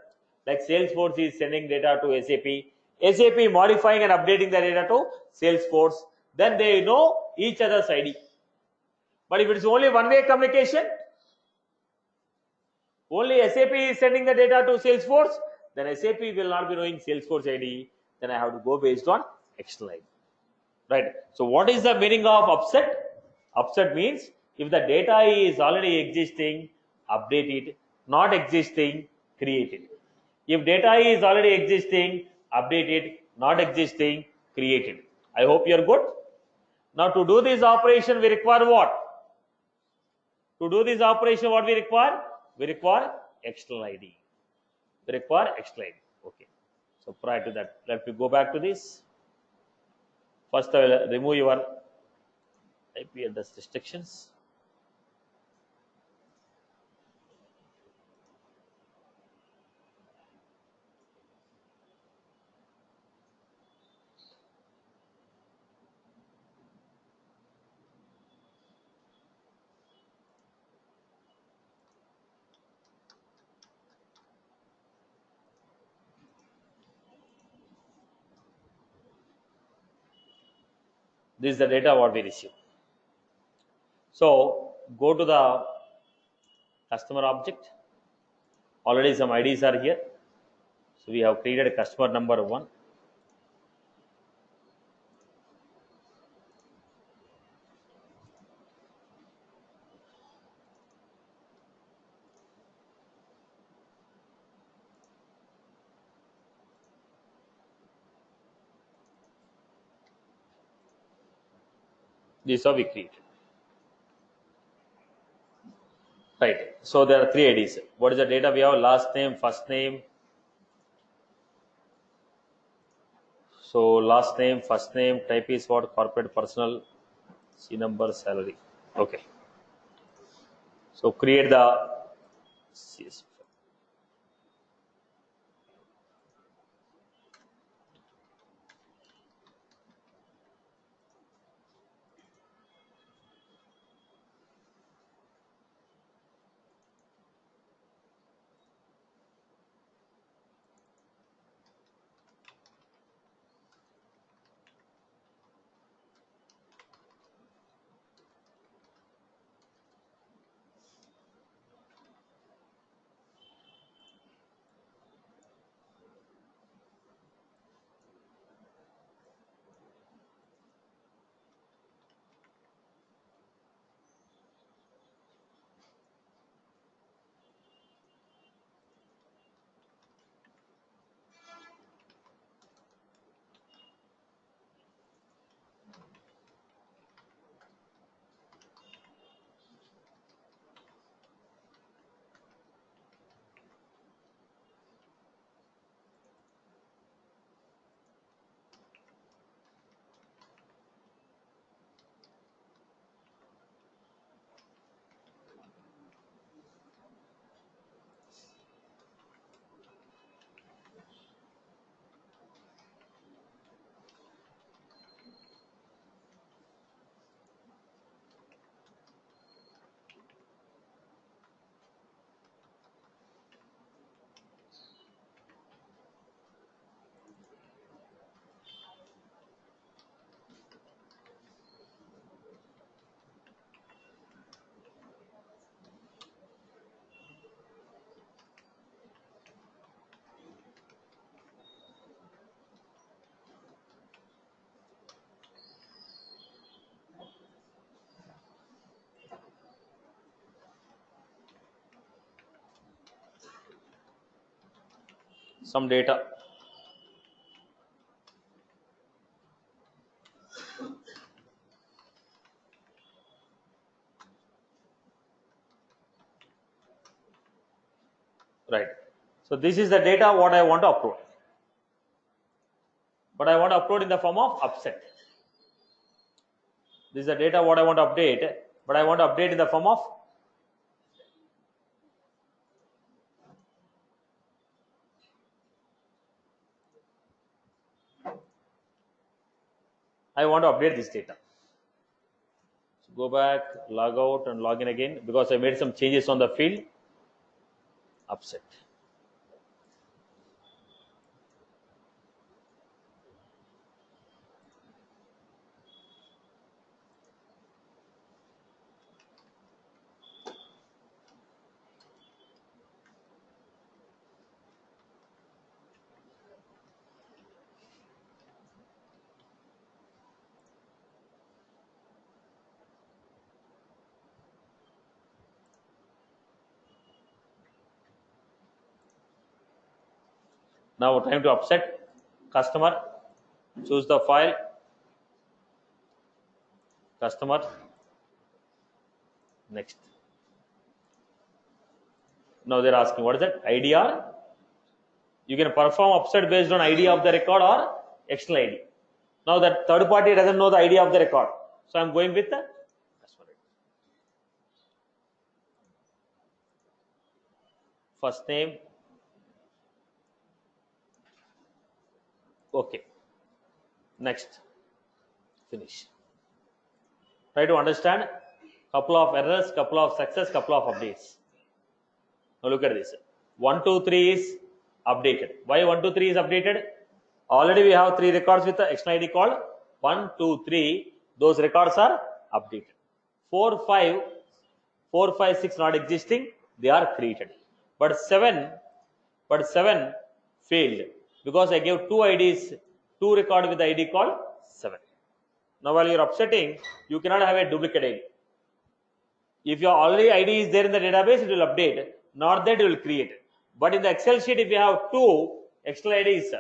Like Salesforce is sending data to SAP, SAP modifying and updating the data to Salesforce, then they know each other's ID. But if it is only one-way communication, only SAP is sending the data to Salesforce, then SAP will not be knowing Salesforce ID, then I have to go based on external ID. Right. So what is the meaning of upset? Upset means if the data is already existing, update it, not existing, create it. If data is already existing, update it, not existing, create it. I hope you are good. Now to do this operation, we require what? To do this operation, what we require? We require external ID. We require external ID. Okay. So prior to that, let me go back to this. First, I will remove your IP address restrictions. This is the data what we receive. So go to the customer object. Already some IDs are here. So we have created a customer number 1. This is how we create. Right. So there are 3 IDs. What is the data we have? Last name, first name. So last name, first name, type is what? Corporate, personal, C number, salary. Okay. So create the CSV. Some data. Right. So this is the data what I want to upload. But I want to upload in the form of upset. This is the data what I want to update, but I want to update in the form of I want to update this data. So go back, log out and log in again because I made some changes on the field. Upset. Now time to upset customer. Choose the file. Customer. Next. Now they're asking what is that? IDR. You can perform upset based on ID of the record or external ID. Now that third party doesn't know the ID of the record. So I'm going with the customer ID. First name. Okay. Next. Finish. Try to understand. Couple of errors, couple of success, couple of updates. Now look at this. 1, 2, 3 is updated. Why 1, 2, 3 is updated? Already we have 3 records with the external ID called 1, 2, 3. Those records are updated. 4, 5, 4, 5, 6 not existing, they are created. But 7 failed because I gave two IDs, two record with the ID called 7. Now while you are upsetting, you cannot have a duplicate ID. If your already ID is there in the database, it will update. Not that it will create. But in the Excel sheet, if you have two external IDs,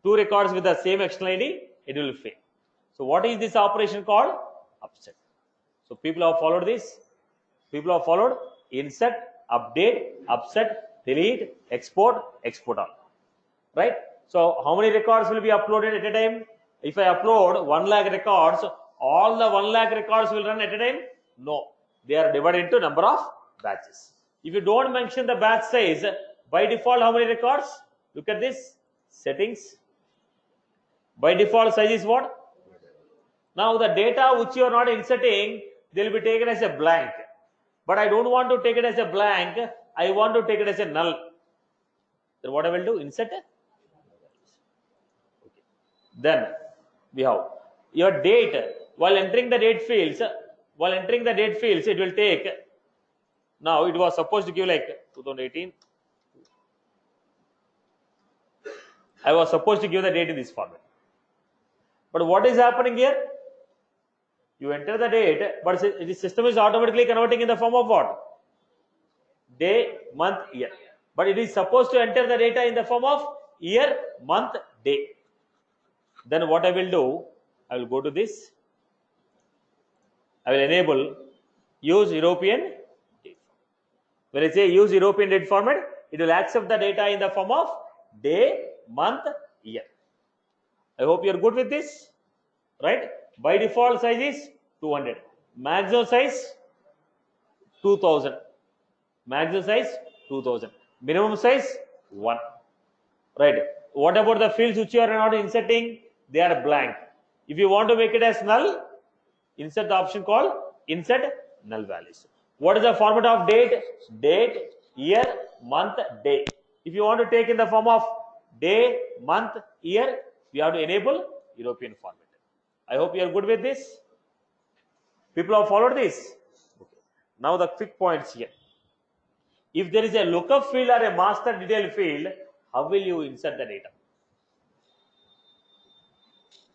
two records with the same external ID, it will fail. So what is this operation called? Upset. So people have followed this. People have followed insert, update, upset, delete, export, export all. Right? So how many records will be uploaded at a time? If I upload 1 lakh records, all the 1 lakh records will run at a time? No. They are divided into number of batches. If you don't mention the batch size, by default how many records? Look at this. Settings. By default size is what? Now the data which you are not inserting, they will be taken as a blank. But I don't want to take it as a blank. I want to take it as a null. Then what I will do? Insert. Okay. Then we have your date. While entering the date fields, it will take. Now it was supposed to give like 2018. I was supposed to give the date in this format. But what is happening here? You enter the date, but the system is automatically converting in the form of what? Day, month, year. But it is supposed to enter the data in the form of year, month, day. Then what I will do, I will go to this. I will enable use European date. When I say use European date format, it will accept the data in the form of day, month, year. I hope you are good with this, right? By default size is 200. Maximum size 2000. Maximum size 2000. Minimum size 1. Right. What about the fields which you are not inserting? They are blank. If you want to make it as null, insert the option called insert null values. What is the format of date? Date, year, month, day. If you want to take in the form of day, month, year, we have to enable European format. I hope you are good with this. People have followed this. Okay. Now the quick points here. If there is a lookup field or a master detail field, how will you insert the data?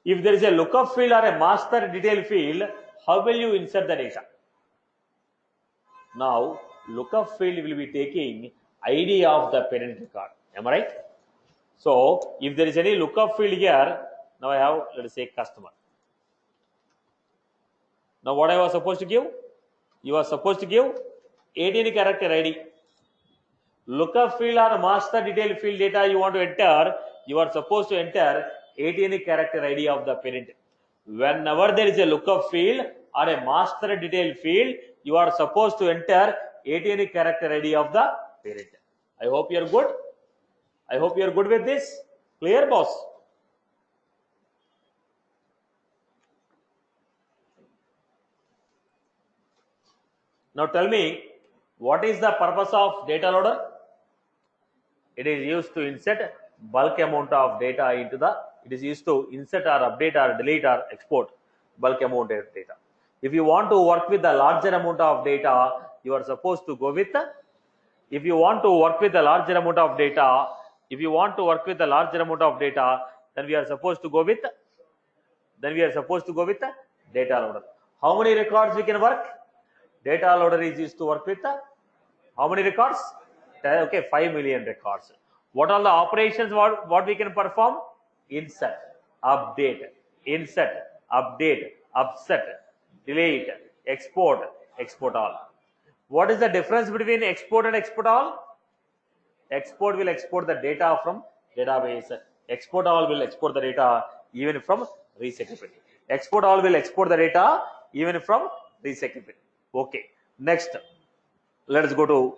If there is a lookup field or a master detail field, how will you insert the data? Now, lookup field will be taking ID of the parent record. Am I right? So, if there is any lookup field here, now I have, let us say, customer. Now, what I was supposed to give? You are supposed to give 18 character ID. Lookup field or master detail field data you want to enter, you are supposed to enter 18 character ID of the parent. Whenever there is a lookup field or a master detail field, you are supposed to enter 18 character ID of the parent. I hope you are good. I hope you are good with this. Clear, boss? Now tell me, what is the purpose of data loader? It is used to insert bulk amount of data into the, it is used to insert or update or delete or export bulk amount of data. If you want to work with the larger amount of data, you are supposed to go with the, if you want to work with the larger amount of data, then we are supposed to go with, the data loader. How many records we can work? Data loader is used to work with the, how many records? Okay, 5 million records. What are the operations what we can perform? Insert, update, upset, delete, export all. What is the difference between export and export all? Export will export the data from database. Export all will export the data even from recyclability. Export all will export the data even from recyclability. Okay. Next, let us go to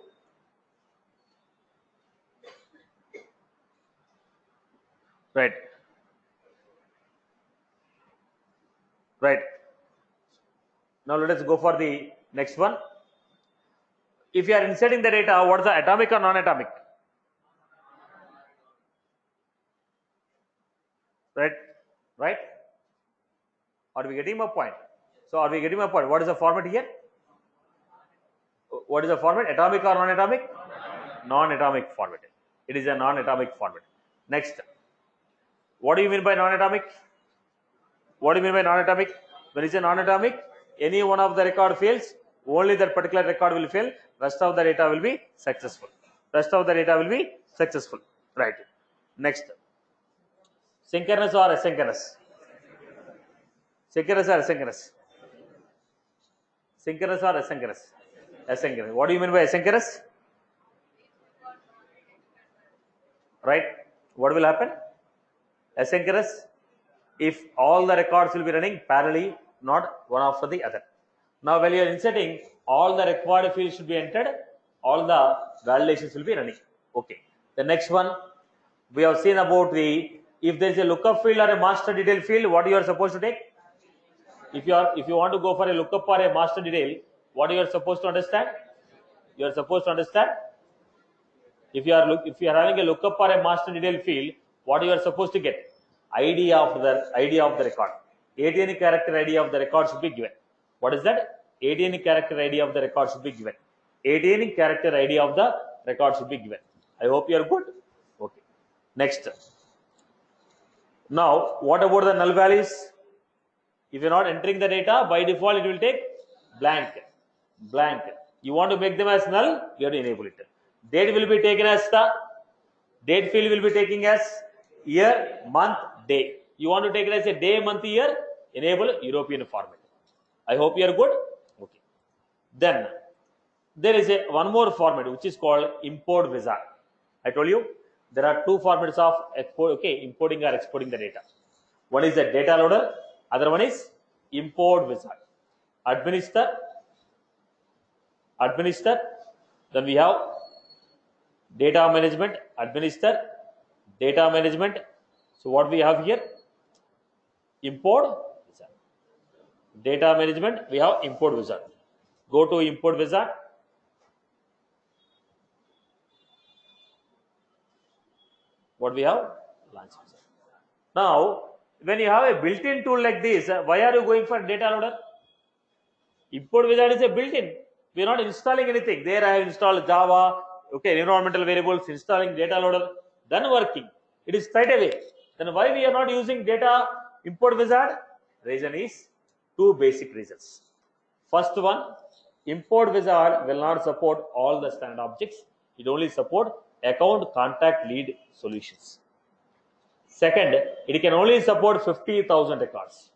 right. Now let us go for the next one. If you are inserting the data, what is the atomic or non-atomic? Right? Are we getting my point? So are we getting my point? What is the format here? What is the format? Atomic or non-atomic? Non-atomic format. It is a non-atomic format. Next, what do you mean by non-atomic? What do you mean by non-atomic? When it's a non-atomic, any one of the record fails, only that particular record will fail. Rest of the data will be successful. Rest of the data will be successful. Right. Next, synchronous or asynchronous? Synchronous or asynchronous? Synchronous or asynchronous? Asynchronous. What do you mean by asynchronous? Right. What will happen? Asynchronous, if all the records will be running parallelly, not one after the other. Now, when you are inserting, all the required fields should be entered, all the validations will be running. Okay. The next one, we have seen about the, if there is a lookup field or a master detail field, what you are supposed to take? If you want to go for a lookup or a master detail, what you are supposed to understand? You are supposed to understand. If you are having a lookup or a master detail field, what you are supposed to get? ID of the record. 18 character ID of the record should be given. What is that? 18 character ID of the record should be given. 18 character ID of the record should be given. I hope you are good. Okay. Next. Now, what about the null values? If you are not entering the data, by default it will take blank. Blank. You want to make them as null, you have to enable it. Date will be taken as the date field will be taking as year, month, day. You want to take it as a day, month, year, enable European format. I hope you are good. Okay. Then there is one more format which is called import wizard. I told you there are two formats of importing or exporting the data. One is the data loader, other one is import wizard. Administer, then we have data management, administer, data management. So what we have here? Import wizard. Data management, we have import wizard. Go to import wizard. What we have? Launch wizard. Now, when you have a built-in tool like this, why are you going for data loader? Import wizard is a built-in. We are not installing anything. There I have installed Java, okay, environmental variables, installing data loader, then working. It is straight away. Then why we are not using data import wizard? Reason is two basic reasons. First one, import wizard will not support all the standard objects. It only support account, contact, lead solutions. Second, it can only support 50,000 records.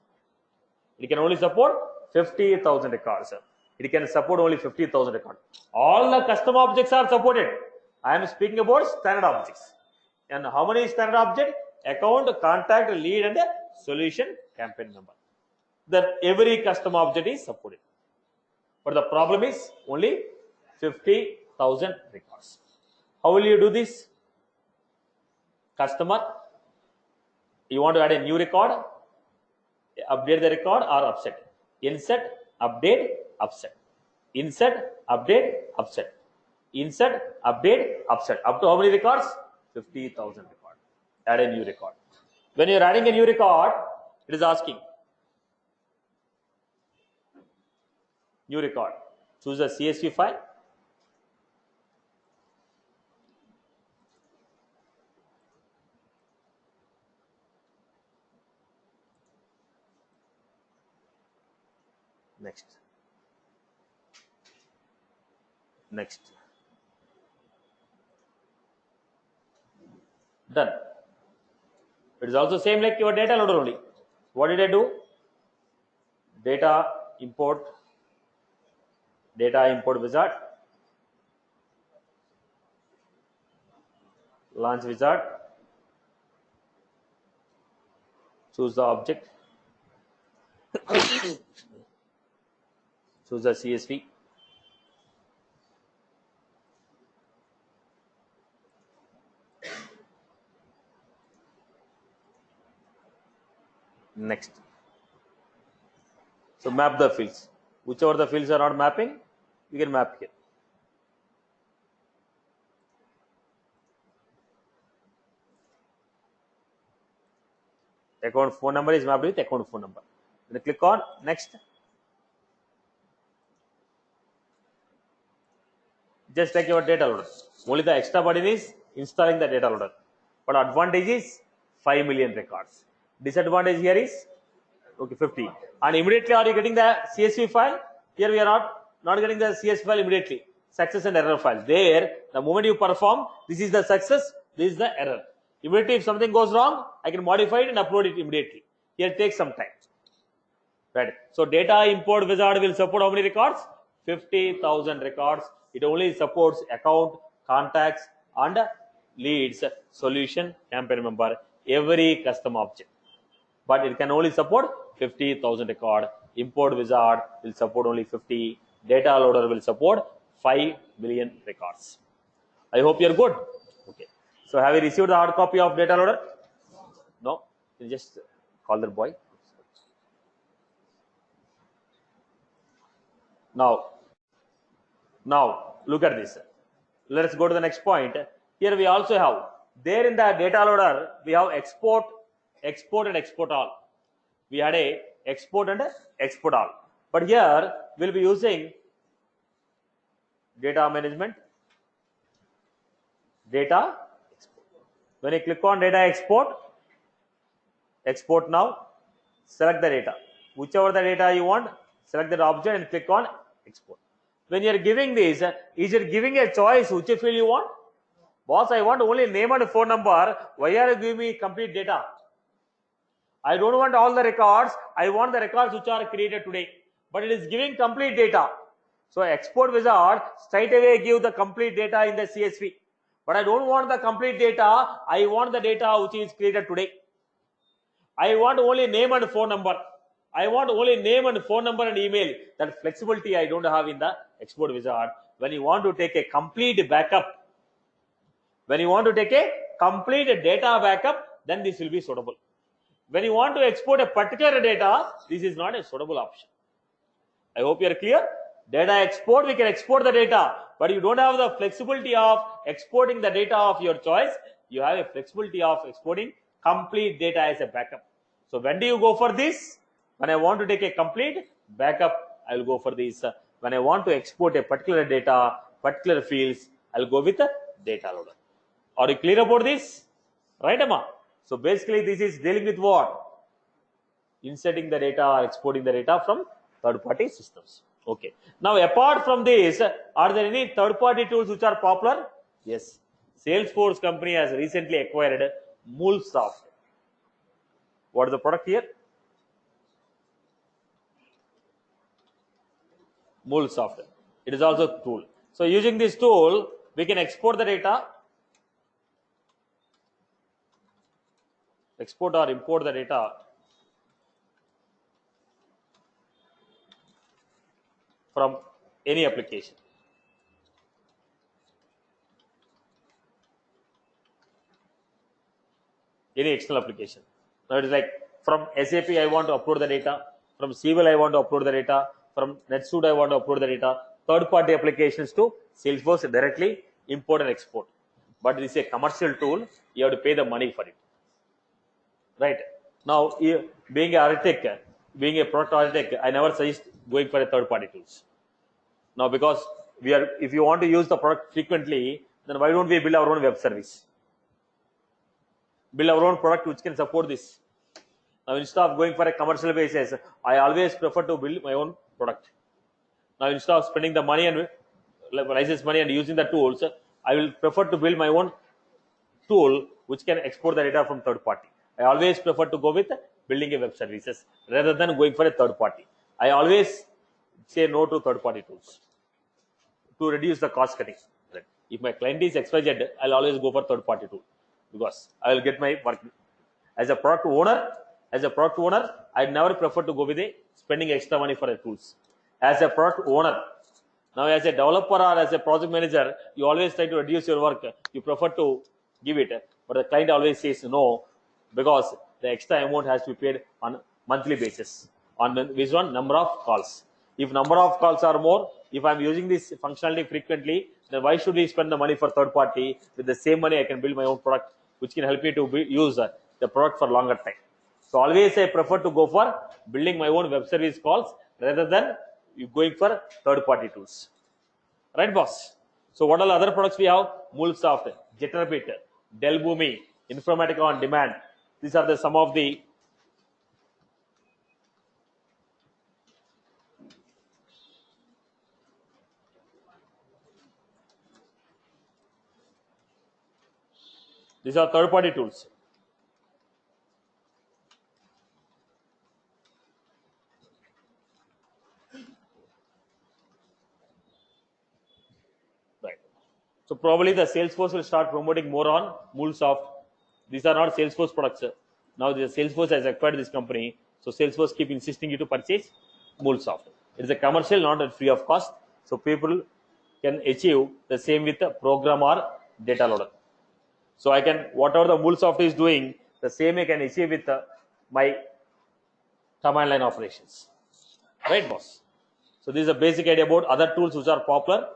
It can only support 50,000 records. It can support only 50,000 records. All the custom objects are supported. I am speaking about standard objects. And how many standard objects? Account, contact, lead, and solution campaign number. Then every custom object is supported. But the problem is only 50,000 records. How will you do this? Customer, you want to add a new record, update the record or upset. Insert, update, upset. Insert, update, upset. Insert, update, upset. Up to how many records? 50,000 records. Add a new record. When you are adding a new record, it is asking new record. Choose a CSV file. Next. Done. It is also same like your data loader only. What did I do? Data import wizard, launch wizard, choose the object, choose the CSV, next. So map the fields. Whichever the fields are not mapping, you can map here. Account phone number is mapped with account phone number. Then click on next. Just take your data loader. Only the extra burden is installing the data loader. But advantage is 5 million records. Disadvantage here is okay 50. And immediately are you getting the CSV file? Here we are not getting the CSV file immediately. Success and error file. There, the moment you perform, this is the success, this is the error. Immediately, if something goes wrong, I can modify it and upload it immediately. Here it takes some time. Right. So data import wizard will support how many records? 50,000 records. It only supports account, contacts, and leads, solution, campaign member, every custom object. But it can only support 50,000 record. Import wizard will support only 50. Data loader will support 5 million records. I hope you're good. Okay. So have you received the hard copy of data loader? No? You just call that boy. Now look at this. Let's go to the next point. Here we also have, there in the data loader, we have export and export all. We had a export and export all. But here we'll be using data management, data export. When you click on data export now, select the data. Whichever the data you want, select that object and click on export. When you are giving this, is it giving a choice which field you want? Boss, I want only name and phone number. Why are you giving me complete data? I don't want all the records. I want the records which are created today. But it is giving complete data. So export wizard straight away give the complete data in the CSV. But I don't want the complete data. I want the data which is created today. I want only name and phone number. I want only name and phone number and email. That flexibility I don't have in the export wizard. When you want to take a complete backup, when you want to take a complete data backup, then this will be suitable. When you want to export a particular data, this is not a suitable option. I hope you are clear. Data export, we can export the data, but you don't have the flexibility of exporting the data of your choice. You have a flexibility of exporting complete data as a backup. So when do you go for this? When I want to take a complete backup, I will go for this. When I want to export a particular data, particular fields, I'll go with the data loader. Are you clear about this? Right, Amma? So basically this is dealing with what? Inserting the data or exporting the data from third-party systems. Okay. Now apart from this, are there any third-party tools which are popular? Yes. Salesforce company has recently acquired MuleSoft. What is the product here? MuleSoft. It is also a tool. So using this tool, we can export the data, export or import the data from any application. Any external application. Now it is like from SAP I want to upload the data, from Siebel I want to upload the data, from NetSuite I want to upload the data, third-party applications to Salesforce directly import and export. But this is a commercial tool, you have to pay the money for it. Right. Now, being an architect, being a product architect, I never suggest going for a third-party tools. Now, because if you want to use the product frequently, then why don't we build our own web service? Build our own product which can support this. Now, instead of going for a commercial basis, I always prefer to build my own product. Now, instead of spending the money and license money and using the tools, I will prefer to build my own tool which can export the data from third party. I always prefer to go with building a web services rather than going for a third party. I always say no to third party tools to reduce the cost cutting. If my client is XYZ, I'll always go for third party tool because I will get my work. As a product owner, I never prefer to go with spending extra money for the tools. As a product owner, now as a developer or as a project manager, you always try to reduce your work. You prefer to give it, but the client always says no because the extra amount has to be paid on monthly basis based on number of calls. If number of calls are more, if I'm using this functionality frequently, then why should we spend the money for third party? With the same money, I can build my own product, which can help me to use the product for longer time. So always I prefer to go for building my own web service calls rather than you going for third-party tools. Right, boss? So what all other products we have? MuleSoft, Jetrabit, Delboomi, Informatica on Demand. These are the some of the these are third-party tools. Right. So probably the Salesforce will start promoting more on MuleSoft. These are not Salesforce products. Now the Salesforce has acquired this company, so Salesforce keep insisting you to purchase MuleSoft. It is a commercial, not at free of cost. So people can achieve the same with a program or data loader. So I can whatever the MuleSoft is doing, the same I can achieve with my command line operations. Right, boss? So this is a basic idea about other tools which are popular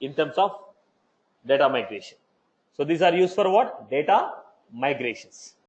in terms of data migration. So these are used for what? Data migrations.